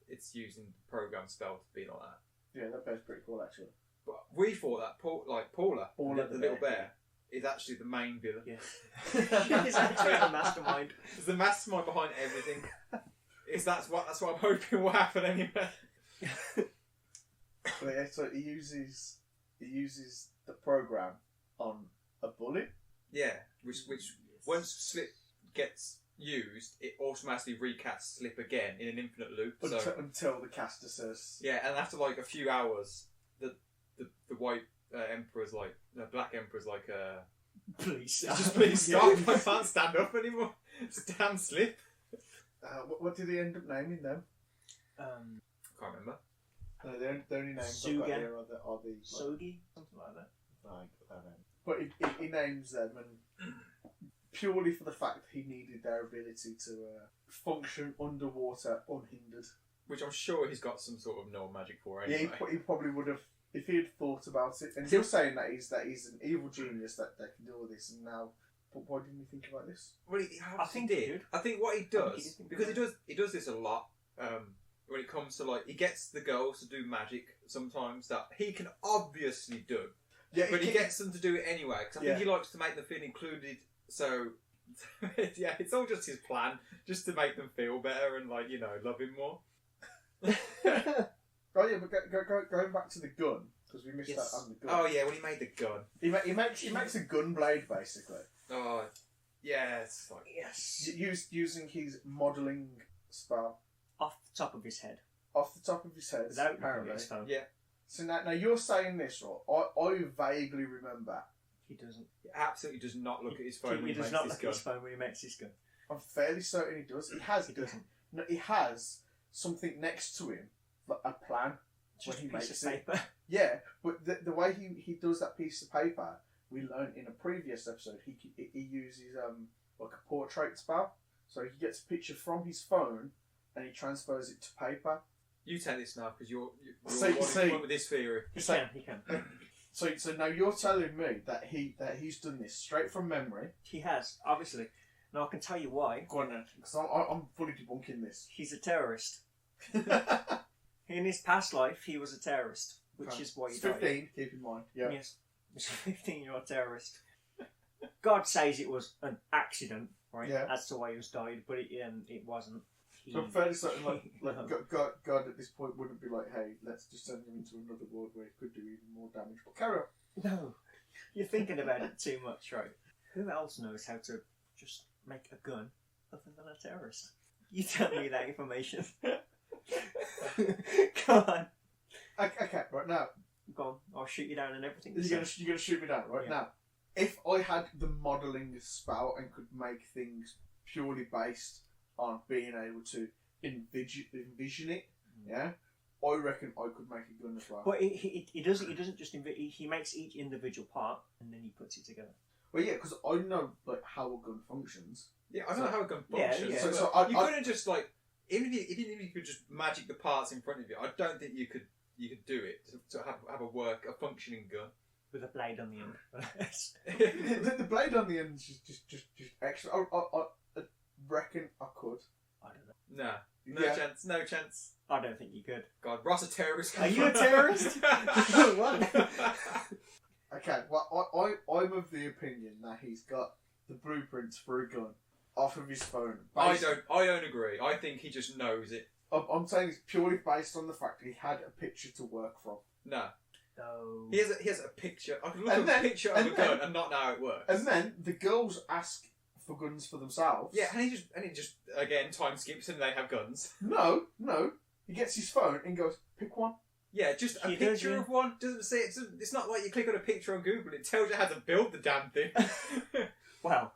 it's using the program spell to be like that. Yeah, that bear's pretty cool actually. But we thought that Paula, Paula the the little bear. bear, is actually the main villain. Yeah. He's actually the mastermind. It's the mastermind behind everything. That's what I'm hoping will happen anyway. But yeah, so he uses the program on a bullet. Yeah, which once slip gets used, it automatically recasts slip again in an infinite loop. So Until the caster says, yeah, and after like a few hours, the white emperor's like the black emperor's like Please. just please stop! I can't stand up anymore. Stand slip. what did he end up naming them? Can't remember. The only names I've got Suga. here are the Sogi? Something like that. But he names them, and purely for the fact that he needed their ability to function underwater unhindered. Which I'm sure he's got some sort of no magic for Yeah, anyway. he probably would have if he had thought about it. And you're saying that he's an evil genius that can deal with this. And now, but why didn't he think about this? Well, I think he did. I think what he I think he does, did think because about he does this a lot. When it comes to he gets the girls to do magic sometimes that he can obviously do, Yeah, but he gets them to do it anyway because I think he likes to make them feel included. So yeah, it's all just his plan, just to make them feel better and love him more. Oh yeah, but going back to the gun, because we missed that on the gun. Oh yeah, when he made the gun. He makes a gun blade basically. Oh yeah, it's Yes. Using his modelling spell Off the top of his head. off the top of his head. Without looking apparently. at his phone. yeah. So now you're saying this, right? I vaguely remember. He doesn't. He absolutely does not look at his phone when He he does makes not this look at gun. his phone when he makes his gun. I'm fairly certain he does. He doesn't. No, he has something next to him, like a plan. Just when he a piece makes of it. paper. Yeah, but the way he does that piece of paper, we learned in a previous episode. He uses like a portrait spell, so he gets a picture from his phone and he transfers it to paper. You take this now because you're See. one with this theory. He can. So now you're telling me that he's done this straight from memory. He has, obviously. Now I can tell you why. Go on then, because I'm fully debunking this. He's a terrorist. In his past life, he was a terrorist, which is why he He's died. 15. Keep in mind. Yeah. Yes, he's a 15-year-old terrorist. God says it was an accident, right? Yeah. As to why he was died, but it wasn't. So I'm fairly certain, like No. God at this point wouldn't be like, hey, let's just send him into another world where he could do even more damage. But carry on. No, you're thinking about it too much, right? Who else knows how to just make a gun other than a terrorist? You tell me that information. Come on. Okay, right now. Go on, I'll shoot you down and everything. You're gonna shoot me down, right? Yeah. Now, if I had the modelling spell and could make things purely based on being able to envision it, yeah, I reckon I could make a gun as well. But he doesn't just he makes each individual part and then he puts it together. Well, yeah, because I know like how a gun functions. Yeah, I don't know how a gun Yeah, functions. yeah. So you couldn't just like even if you could just magic the parts in front of you. I don't think you could do it to have a functioning gun With a blade on the end. the blade on the end is just extra. I reckon I could. I don't know. No Yeah. chance. No chance. I don't think you could. God, Ross a terrorist. Are you a terrorist? What? Okay, well, I'm of the opinion that he's got the blueprints for a gun off of his phone. I don't agree. I think he just knows it. I'm saying it's purely based on the fact that he had a picture to work from. No. No. He has a picture. I can look And at a then- picture of and a gun then- and not know how it works. And then the girls ask for guns for themselves. Yeah, and he just again time skips and they have guns. No. He gets his phone and goes, pick one. Yeah, just a He does, picture yeah. of one. Doesn't say it's not like you click on a picture on Google. It tells you how to build the damn thing. Well,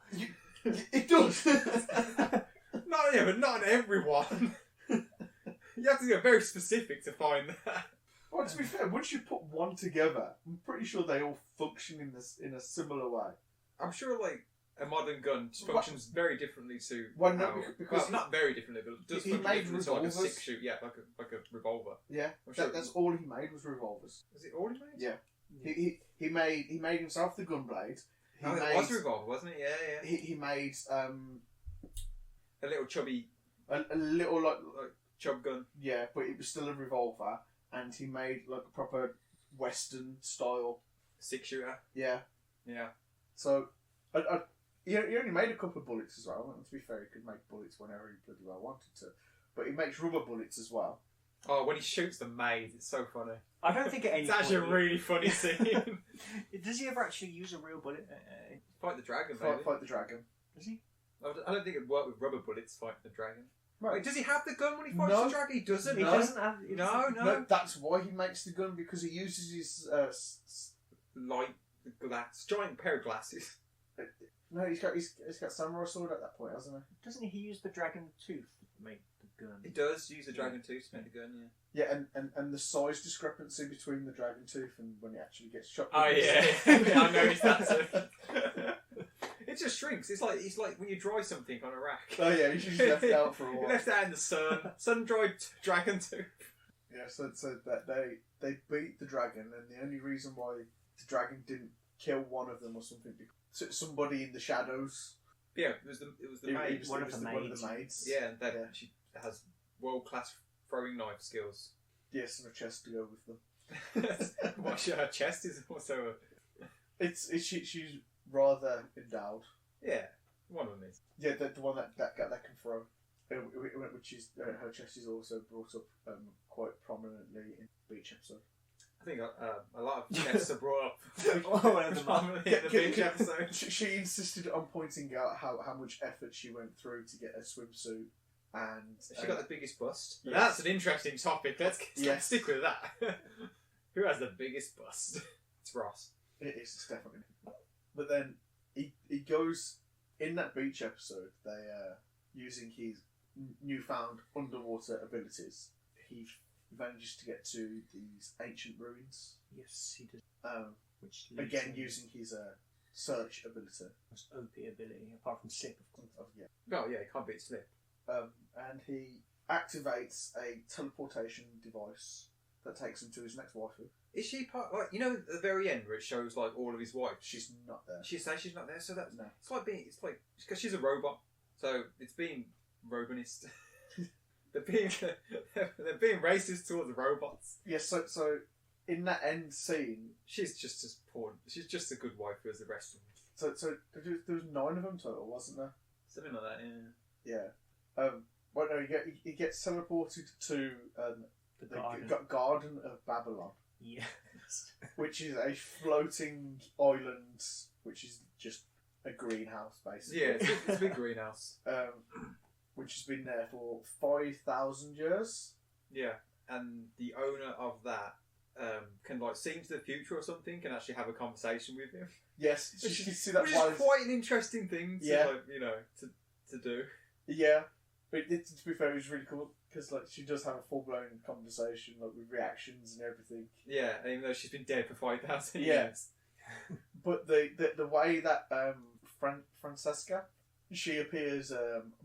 It does. But not on everyone. You have to get very specific to find that. Well, to be fair, once you put one together, I'm pretty sure they all function in a similar way. I'm sure like a modern gun functions very differently to Well, no, how- because well, not very differently, but it does he function made differently to like a revolvers. 6-shoot, yeah, like a revolver. Yeah, I'm sure that's all he made was revolvers. Was it all he made? Yeah. He made himself the gun blade. He Oh, it made was a revolver, wasn't it? Yeah. he made A little chubby a little like chub gun. yeah, but it was still a revolver, and he made like a proper Western style. 6-shooter. Yeah. Yeah. So he only made a couple of bullets as well. And to be fair, he could make bullets whenever he bloody well wanted to. But he makes rubber bullets as well. Oh, when he shoots the maze, it's so funny. I don't think at any It's actually a point... really funny scene. Does he ever actually use a real bullet? Fight the dragon, baby. Fight the dragon. Does he? I don't think it'd work with rubber bullets fighting the dragon. Right. Wait, does he have the gun when he fights No. the dragon? He doesn't. He No. doesn't have... No. That's why he makes the gun, because he uses his Light glass, giant pair of glasses. no, he's got samurai sword at that point, hasn't he? Doesn't he use the dragon tooth to make the gun? He does use the dragon tooth to make the gun. Yeah. Yeah, and the size discrepancy between the dragon tooth and when it actually gets shot. Oh yeah, yeah, I noticed that too. It just shrinks. It's like when you dry something on a rack. Oh yeah, you just left it out for a You while. left it out in the sun. Sun-dried dragon tooth. Yeah, so that they beat the dragon, and the only reason why the dragon didn't kill one of them or something, because somebody in the shadows. Yeah, it was the maid. One of the maids. Yeah, and that Yeah. she has world-class throwing knife skills. Yes, and a chest to go with them. Well, her chest is also She's rather endowed. yeah, one of them is. Yeah, the one that can throw. Which is her chest is also brought up quite prominently in the beach episode. I think a lot of chests are brought up. One of them are. prominently in the beach episode. She insisted on pointing out how much effort she went through to get a swimsuit, and She got the biggest bust. Yes. That's an interesting topic. Let's Yes. stick with that. Who has the biggest bust? It's Ross. it is definitely. But then he goes in that beach episode, they using his newfound underwater abilities, he manages to get to these ancient ruins. Yes, he does. Which Again, using his search ability. most OP ability, apart from slip, of course. Yeah. Oh yeah, he can't beat slip. And he activates a teleportation device that takes him to his next waifu. Is she part? Like, you know, at the very end where it shows like all of his wives. She's not there. She says she's not there, so that's No. it's like being. It's like because she's a robot, so it's being Robanist. they're being racist towards the robots. Yes, so in that end scene, She's just as poor. She's just a good wife as the rest of them. so there was 9 of them total, wasn't there? Something like that. Yeah. Yeah. Well, no, he gets teleported to The garden. Garden of Babylon, Yes. which is a floating island, which is just a greenhouse, basically. Yeah, it's a big greenhouse. Which has been there for 5,000 years. Yeah, and the owner of that can like see into the future or something, can actually have a conversation with him. Yes, you Which can is, see that which while is quite an interesting thing to Yeah. like, you know, to do. Yeah, but to be fair, it was really cool because like she does have a full blown conversation, like with reactions and everything. Yeah, even though she's been dead for 5,000 Yeah. years. But the way that Francesca, she appears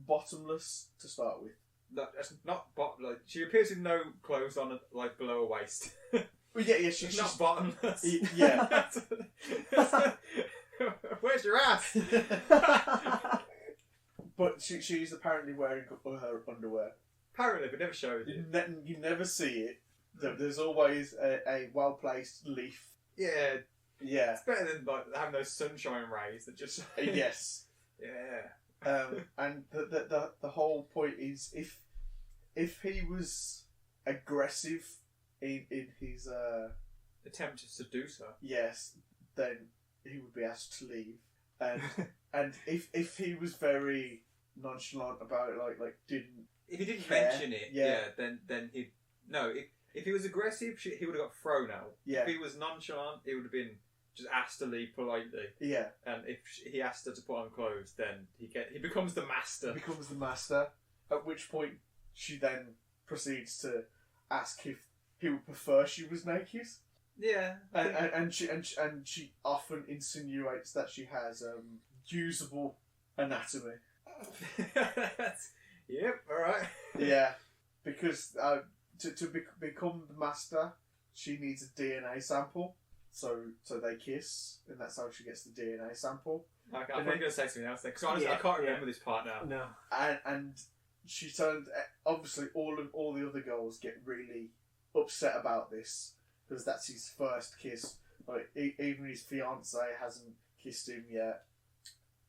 bottomless to start with. That's not like she appears with no clothes on, like below her waist. Well, yeah, She's not bottomless. Yeah. Where's your ass? But she's apparently wearing her underwear. Apparently, but never shows it. You never see it. There's always a well placed leaf. Yeah, Yeah. it's better than like having those sunshine rays that just. Yes. Yeah. And the whole point is if he was aggressive in his Attempt to seduce her. yes, then he would be asked to leave. And if he was very nonchalant about it, like didn't If he didn't care, mention it, yeah. then he'd no. If he was aggressive, he would have got thrown out. Yeah. If he was nonchalant, he would have been just asked to leave politely. yeah, And if he asked her to put on clothes, then he becomes the master. becomes the master. At which point she then proceeds to ask if he would prefer she was naked. Yeah. And she often insinuates that she has usable anatomy. Yep. All right. Yeah, because to become the master, she needs a DNA sample. So they kiss, and that's how she gets the DNA sample. I'm probably going to say something else there because honestly, Yeah, I can't yeah. remember this part now. No. And she turned. Obviously, all the other girls get really upset about this because that's his first kiss. Like even his fiance hasn't kissed him yet.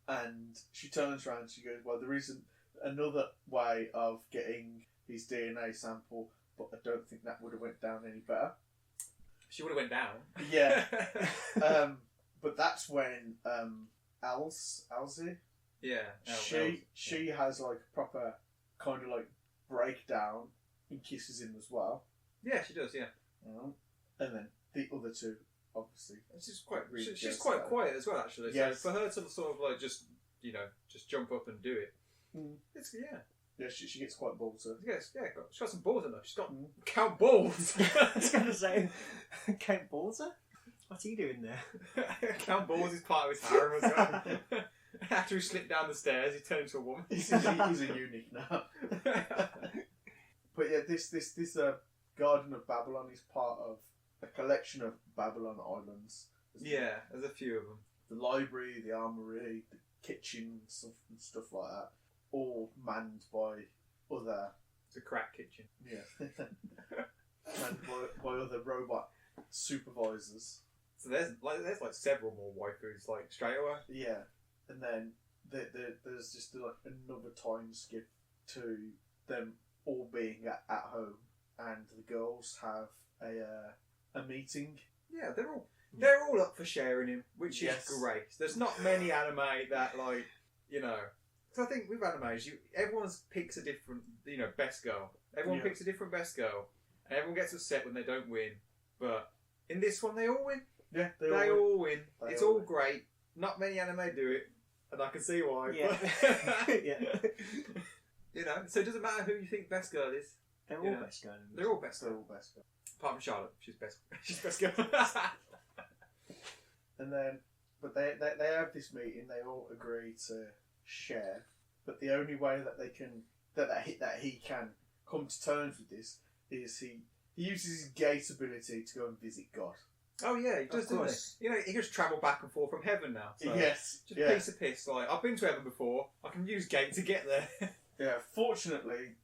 And she turns around and she goes, "Well, there isn't another way of getting his DNA sample, but I don't think that would have went down any better." She would have went down. Yeah. But that's when Elsie, Yeah. she has like a proper kind of like breakdown and kisses him as well. Yeah, she does. Yeah. And then the other two, obviously. She's quite. Really She's just quite that. quiet as well, actually. Yes. So for her to sort of like just jump up and do it. Mm. It's yeah. Yeah, she gets quite ballsy. Yes, yeah. She's got some balls in her. She's got Mm. count balls. I was going to say, Count Balzer? What's he doing there? Count balls is part of his harem as well. After he slipped down the stairs, he turned into a woman. He's a eunuch now. But yeah, this Garden of Babylon is part of a collection of Babylon islands. Yeah, there's a few of them. The library, the armory, the kitchen, and stuff like that, all manned by other It's a crack kitchen. manned by other robot supervisors. So there's like several more waifus like straight away. Yeah, and then there's just like another time skip to them all being at home, and the girls have a meeting. Yeah, they're all up for sharing him, which Yes. is great. There's not many anime that like because I think with animes, everyone picks a different best girl. Everyone Yeah. picks a different best girl, and everyone gets upset when they don't win. But in this one, they all win. Yeah, They all win. They It's all all win. great. Not many anime do it. and I can see why. Yeah. But, Yeah. you know, so it doesn't matter who you think best girl is. They're all You know, best girl. They're all best They're girl. all best. Apart from Charlotte, she's best. She's best girl. And then, but they have this meeting. They all agree to share, but the only way that they can that he can come to terms with this is he uses his gate ability to go and visit God. Oh yeah, he does, doesn't course. he? You know, he just travel back and forth from heaven now. So Yes, just a piece of piss. Like I've been to heaven before. I can use gate to get there. Yeah. Fortunately,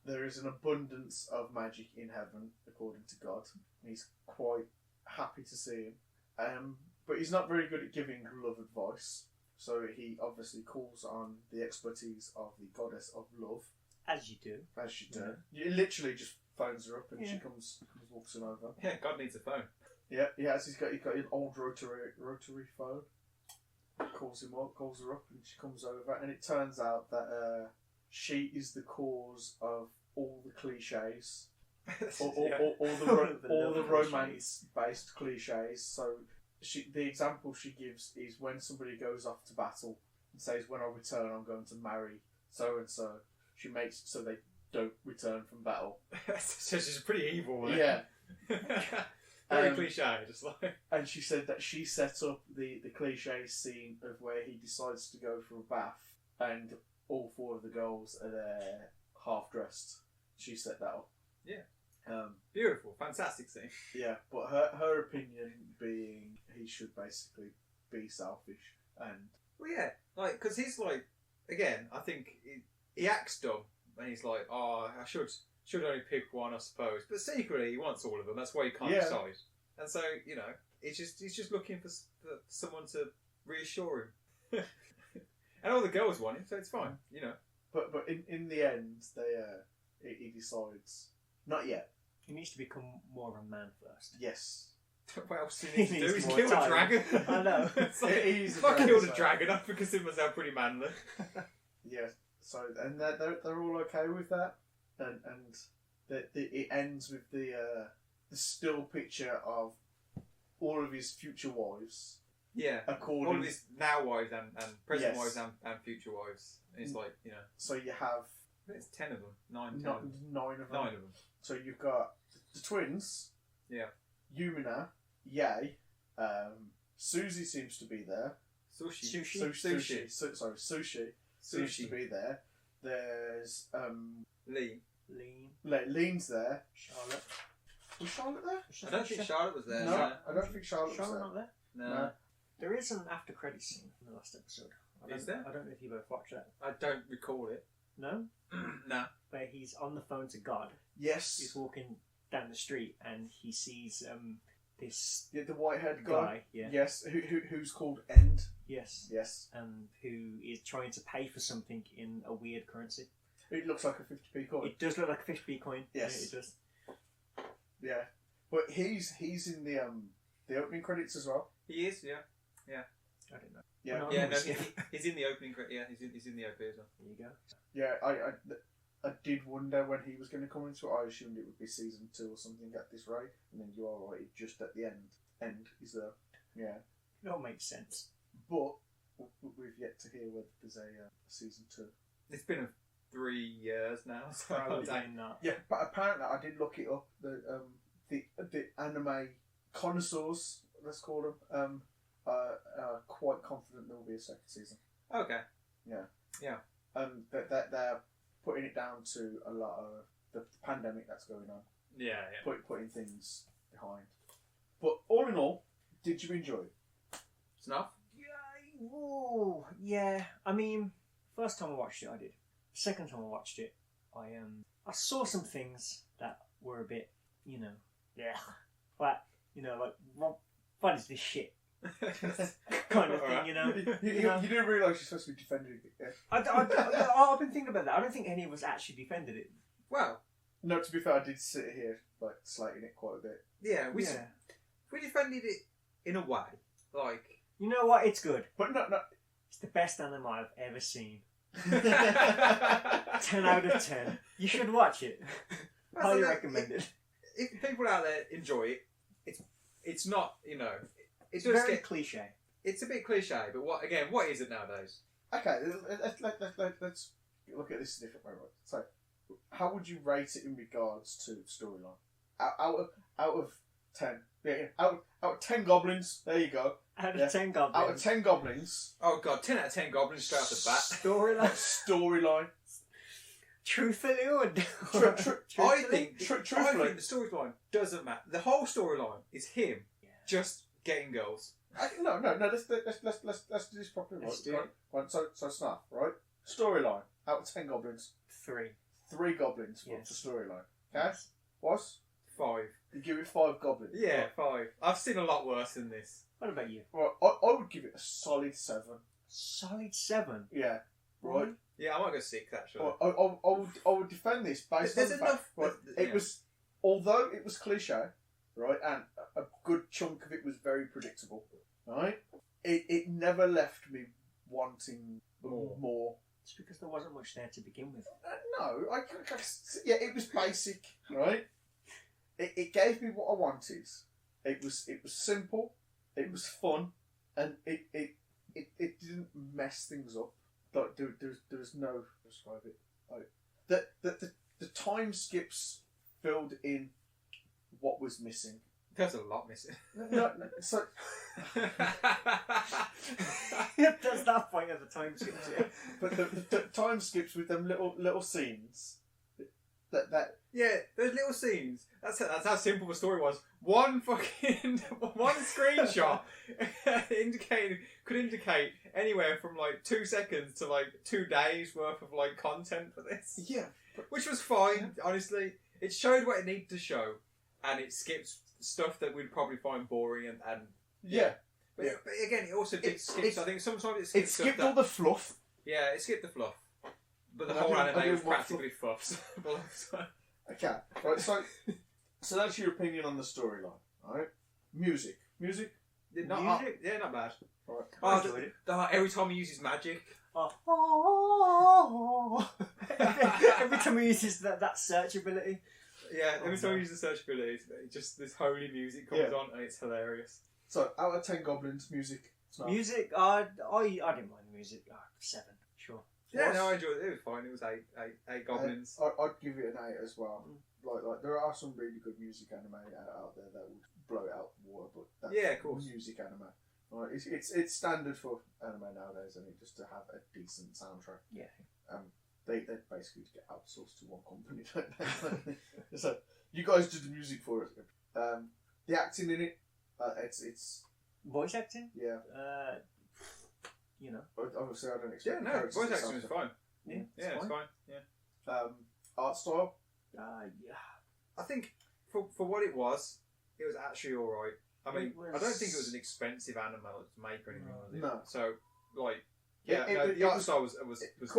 there is an abundance of magic in heaven, according to God. He's quite happy to see him. But he's not very good at giving love advice. So he obviously calls on the expertise of the goddess of love. As you do. As she does. You literally just phones her up and she Yeah. comes walks him over. Yeah, God needs a phone. Yeah, he's got an old rotary phone. Calls him up, calls her up, and she comes over. And it turns out that she is the cause of all the cliches, all the romance-based cliches. So the example she gives is when somebody goes off to battle and says, "When I return, I'm going to marry so and so." She makes it so they don't return from battle. So she's pretty evil. Right? Yeah. Very cliche, just like. And she said that she set up the cliche scene of where he decides to go for a bath and all four of the girls are there half dressed. She set that up. Yeah. Beautiful, fantastic scene. Yeah, but her opinion being he should basically be selfish and. Well, yeah, like because he's like, again, I think he acts dumb and he's like, oh, I should only pick one, I suppose. But secretly, he wants all of them. That's why he can't decide. And so, you know, he's just looking for someone to reassure him. And all the girls want him, so it's fine, you know. But in the end, he decides not yet. He needs to become more of a man first. Yes. What else do you need to do? He's more killed a time. dragon. I know. It's like, He's if I dragon, killed a so- dragon, I consider myself pretty manly. Yeah. So and they're all okay with that, and it ends with the still picture of all of his future wives. Yeah. According. All of his now wives and present Yes. wives and future wives. It's like, you know, So you have it's 10 of them. 9 of them. nine of them. 9 of them. So you've got the twins. Yeah. Yumina, Yay, Susie seems to be there. Sushi. Sushi. Sushi seems to be there. There's Lee. Lean's there. Charlotte. Was Charlotte there? I don't think Charlotte was there. No, I don't think Charlotte was Charlotte there. not there? No. There is an after credits scene in the last episode. Is there? I don't know if you both watched that. I don't recall it. No? No. Where he's on the phone to God. Yes. He's walking down the street and he sees this Yeah, the white-haired guy. guy. Yeah. Yes. Who's called End. Yes. Yes. Who is trying to pay for something in a weird currency. It looks like a 50p coin. It does look like a 50p coin. Yes. Yeah, it does. Yeah. But he's in the opening credits as well. He is, yeah. I don't know. Yeah. Well, Yeah, no, no, he's in the opening. Yeah, he's in the OP as well. There you go. Yeah, I did wonder when he was going to come into it. I assumed it would be season 2 or something at this rate, and then you are right, just at the end is there. Yeah, It all makes sense. but we've yet to hear whether there's a season 2. It's been 3 years now, so Probably I don't- not. Yeah, but apparently I did look it up. The anime connoisseurs, let's call them, are quite confident there will be a second season. Okay. That they're putting it down to a lot of the pandemic that's going on. Yeah. Putting things behind. But all in all, did you enjoy it? Snuff? Ooh, yeah. I mean, first time I watched it, I did. Second time I watched it, I saw some things that were a bit, like what is this shit kind of thing, you know? You didn't realise you're supposed to be defending it. Yeah. I've been thinking about that. I don't think any of us actually defended it. Well, No, to be fair, I did sit here like slating it quite a bit. yeah, we defended it in a way. Like, You know what? It's good. But no. It's the best anime I've ever seen. that's 10 out of 10. You should watch it. Highly recommend it. If people out there enjoy it, it's not, it It's does very get cliche. it's a bit cliche, but what is it nowadays? Okay, let's look at this a different way. Right? So, how would you rate it in regards to storyline? Out of 10. Yeah, out of 10 goblins. There you go. Out of Yeah. 10 goblins. Out of 10 goblins. Oh god, 10 out of 10 goblins straight off the bat. Storyline. Truthfully or I think the Truthfully. storyline doesn't matter. The whole storyline is him just getting girls. No. Let's do this properly. Let's do Right. Right. So Snuff. Right. Storyline. Out of 10 goblins. 3. 3 goblins for Yes. storyline. Okay. What? 5. You give it 5 goblins. Yeah, Right. 5. I've seen a lot worse than this. What about you? Right. I would give it a solid 7. Solid 7. Yeah. Right. Yeah, I might go 6 actually. I would defend this based There's on the enough. fact, right, yeah. it was, although it was cliche, right, and a good chunk of it was very predictable, right. It never left me wanting more. It's because there wasn't much there to begin with. No, yeah, it was basic, right. It gave me what I wanted. It was simple. It was fun, and it didn't mess things up. Like there's no describe it. Like the time skips filled in what was missing. There's a lot missing. No, so Does that point at the time skips? Yeah. but the time skips with them little scenes. That Yeah, those little scenes. That's how simple the story was. One screenshot could indicate anywhere from like 2 seconds to like 2 days worth of like content for this. yeah. Which was fine, honestly. It showed what it needed to show, and it skipped stuff that we'd probably find boring and Yeah. But, but again, it also did skip. I think sometimes it It skipped stuff skipped that, all the fluff. Yeah, it skipped the fluff. But the I whole didn't- I anime didn't was watch practically fluffs. Okay, right. So that's your opinion on the storyline, right? Music. Music? not bad. Right. I enjoyed it. Every time he uses magic. Every time he uses that search ability. Yeah, every time no. he uses the search ability, just this holy music comes Yeah. on and it's hilarious. So out of 10 goblins, music. Snuff. Music, I didn't mind the music. 7, sure. Yeah, What? no, I enjoyed it. It was fine. It was eight goblins. I'd give it an 8 as well. Like there are some really good music anime out there that would blow it out the water, but that's Yeah, of course. music anime. Right, it's standard for anime nowadays, and just to have a decent soundtrack. Yeah. They basically get outsourced to one company. Don't they? So you guys do the music for it. The acting in it, it's Voice acting? yeah. You know. Obviously, I don't Yeah, expect. the no, characters voice to acting sound was fine. Yeah, Yeah, it's fine. Yeah. art style. Yeah. I think for what it was actually alright. I mean, It was- I don't think it was an expensive anime to make or anything, was it? No. So, like, yeah, It- the art style was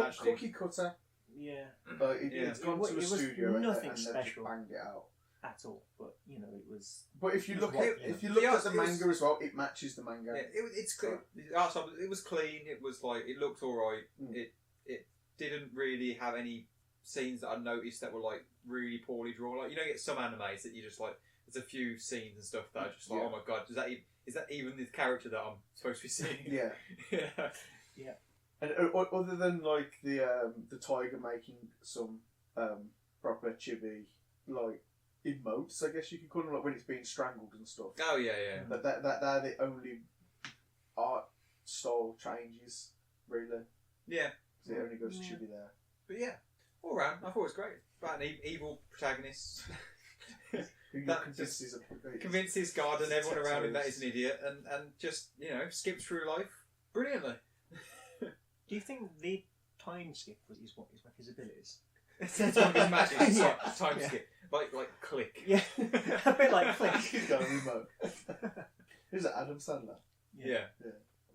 actually... Cookie cutter. Yeah. But Yeah. it's gone It to a was studio nothing and they've special. banged it out. At all, but you know it was. But if you look What, at yeah. if you look The at art- the it was- manga as well, it matches the manga. Yeah, it's clean. The art style, it was clean. It was like it looked all right. Mm. It didn't really have any scenes that I noticed that were like really poorly drawn. Like you know, you get some animes that you just like. There's a few scenes and stuff that are just like, Yeah. oh my god, is that even the character that I'm supposed to be seeing? Yeah. yeah. And other than like the tiger making some proper chibi like emotes, I guess you could call them, like when it's being strangled and stuff. Oh yeah, yeah. That they're the only art style changes, really. Yeah. So it only goes Yeah. chibi there. But yeah, all round, I thought it was great. About an evil protagonist. Who you That convinces Convinces God and everyone around him that Tattoos. he's an idiot and just, skips through life brilliantly. Do you think the time skip is what his abilities? It's one of his magic. It's Yeah. like time Yeah. skip. Like click. Yeah, a bit like Click. He's got a remote. Who's that? Adam Sandler. Yeah.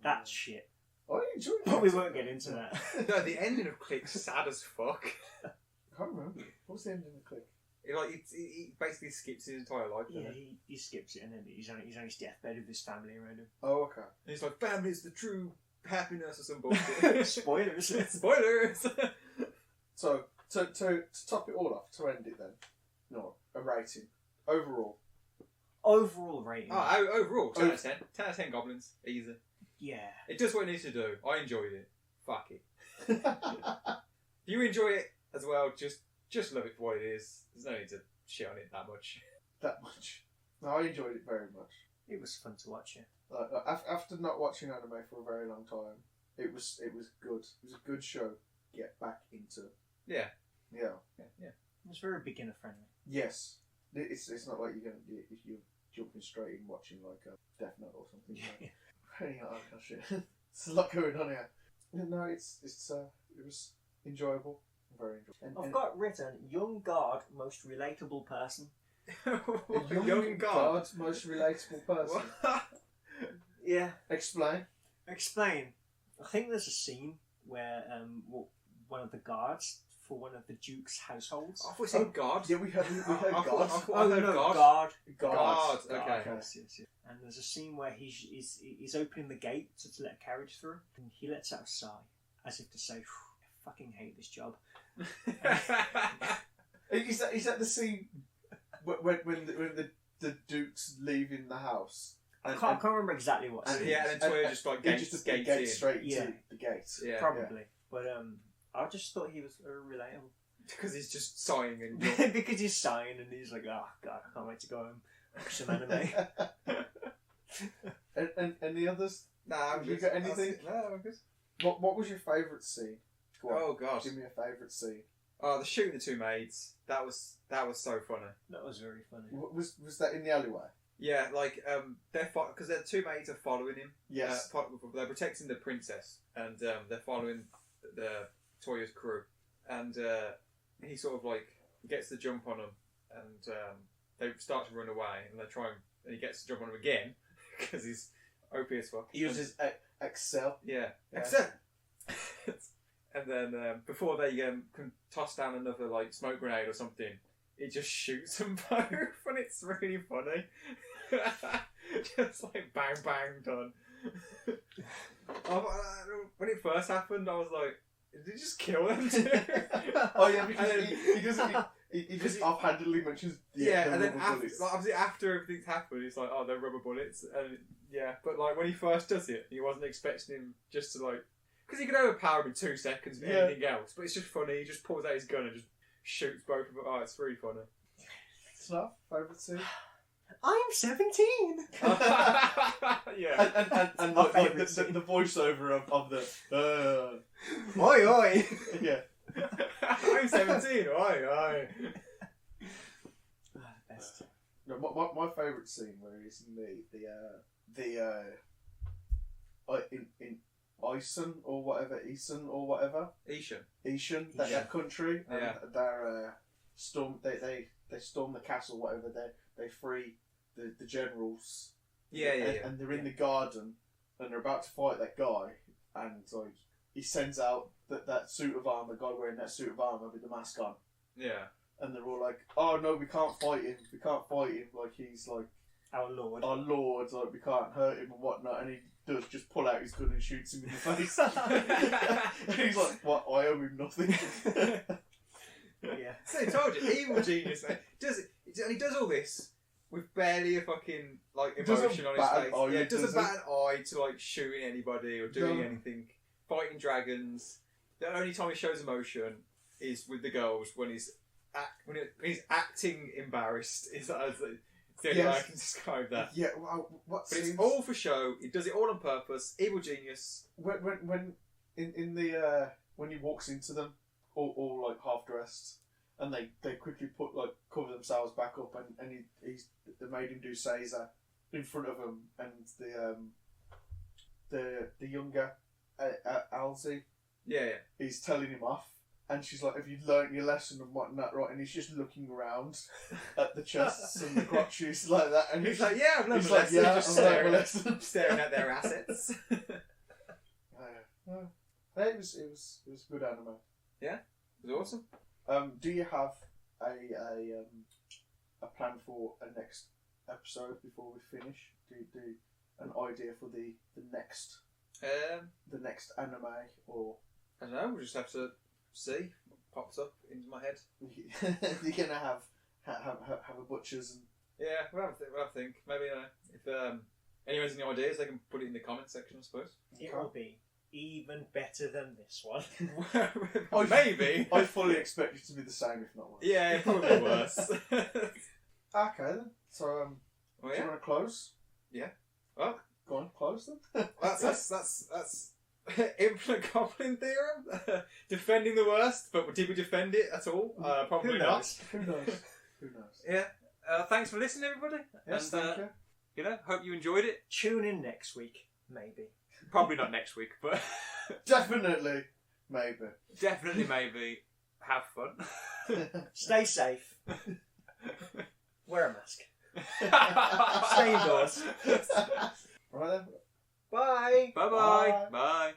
That's shit. I enjoyed it. But we won't get into that. No, the ending of Click's sad as fuck. I can't remember. What's the ending of Click? He basically skips his entire life. Yeah, doesn't he? he skips it and then he's on his deathbed with his family around him. Oh, okay. And he's like, family is the true happiness or some bullshit. Spoilers. Spoilers! So, to top it all off, to end it then, a rating. Overall. Overall rating. Overall, 10 out of 10. 10 out of 10 goblins. Easy. Yeah. It does what it needs to do. I enjoyed it. Fuck it. If you enjoy it as well, just love it for what it is. There's no need to shit on it that much. That much. No, I enjoyed it very much. It was fun to watch, yeah. After not watching anime for a very long time, it was good. It was a good show. To get back into. Yeah. Yeah. Yeah. It was very beginner friendly. Yes. It's not like you're jumping straight in watching like a Death Note or something. Like. Oh shit. There's a lot going on here. No, it was enjoyable. Very enjoyable. I've got written young guard, most relatable person. Young guard, most relatable person. Yeah. Explain. I think there's a scene where one of the guards for one of the Duke's households. I thought you said God. Yeah, we heard I God. thought Oh I heard no, God. guard. Okay. Yes. And there's a scene where he's opening the gate to let a carriage through, and he lets out a sigh, as if to say, "I fucking hate this job." Is that the scene when the Duke's leaving the house? I can't remember exactly what. And scene. Yeah, and then Toya just like gates in. straight Yeah. to the gate. Yeah. Probably, but I just thought he was very relatable Because he's just sighing and because he's sighing and he's like, "Oh God, I can't wait to go home, watch some anime." and the others? Nah, I'm Have you good. got anything? No, I'm good. What was your favourite scene? Go on, Oh god. give me a favourite scene. Oh, the shooting the two maids. That was so funny. That was very funny. Was that in the alleyway? Yeah, like they're because their two maids are following him. Yes. They're protecting the princess, and they're following the Toya's crew, and he sort of like gets the jump on them, and they start to run away, and they try and he gets to jump on them again because he's OP as fuck. He uses Excel. Yeah, Yeah. Excel. And then before they can toss down another like smoke grenade or something, he just shoots them both, and it's really funny. Just like bang bang done. When it first happened, I was like, did he just kill them too? Oh yeah, because And he doesn't. He just offhandedly mentions the and then rubber bullets. obviously after everything's happened, he's like, oh, they're rubber bullets, and yeah, but like when he first does it, he wasn't expecting him just to like, because he could overpower him in 2 seconds with anything else, but it's just funny. He just pulls out his gun and just shoots both of them. Oh, it's really funny. Snuff, favourite scene. I'm 17. Yeah. And My like favourite scene. the voiceover of the Oi, oi. yeah. I'm 17. Oi. Best. No, my favourite scene where he's in in Ison or whatever, Ishan. that country, and Yeah. they're they storm the castle, whatever. They free the generals. Yeah. And they're in the garden, and they're about to fight that guy, and like he sends out that suit of armor, guy wearing that suit of armor with the mask on, Yeah. and they're all like, "Oh no, we can't fight him. Like he's like Our Lord. our lord. Like we can't hurt him and whatnot." And he does just pull out his gun and shoots him in the face. And he's like, "What? I owe him nothing." Yeah. So I told you, evil genius, man. And he does all this with barely a fucking like Doesn't emotion on his bat an face. eye, Yeah, doesn't does bat an eye to like shooting anybody or doing No. anything. Fighting dragons. The only time he shows emotion is with the girls when he's acting embarrassed. Is the only way I can describe that. Yeah. Well, what But scenes? it's all for show. He does it all on purpose. Evil genius. When in the when he walks into them, all like half dressed, and they quickly cover themselves back up, and they made him do Caesar in front of him, and the younger Alzi, Yeah. he's telling him off, and she's like, "Have you learnt your lesson and whatnot, right?" And he's just looking around at the chests and the crotches like that, and He's like, yeah, I've learned he's my like, lesson. "Yeah, Just I've learnt my staring, lesson." staring at their assets. It was a good anime. It was awesome. Do you have a plan for a next episode before we finish? Do an idea for the next anime, or I don't know. We'll just have to see what pops up into my head. you're gonna have a butchers and Yeah, we'll have to think. Maybe if anyone has any ideas, they can put it in the comment section, I suppose. It will be even better than this one. Maybe. I fully expect it to be the same, if not worse. Yeah, probably worse. Okay then. So, Well, do you yeah. want to close? Yeah. Well, Go on, close then. that's Infinite Goblin Theorem. Defending the worst, but did we defend it at all? Probably Who not. knows? Who knows? Who knows? Yeah. Thanks for listening, everybody. Yes, and, thank you. You know, hope you enjoyed it. Tune in next week, maybe. Probably not next week, but Definitely, maybe. definitely maybe have fun. Stay safe. Wear a mask. Stay indoors. Right then. Bye. Bye-bye. Bye.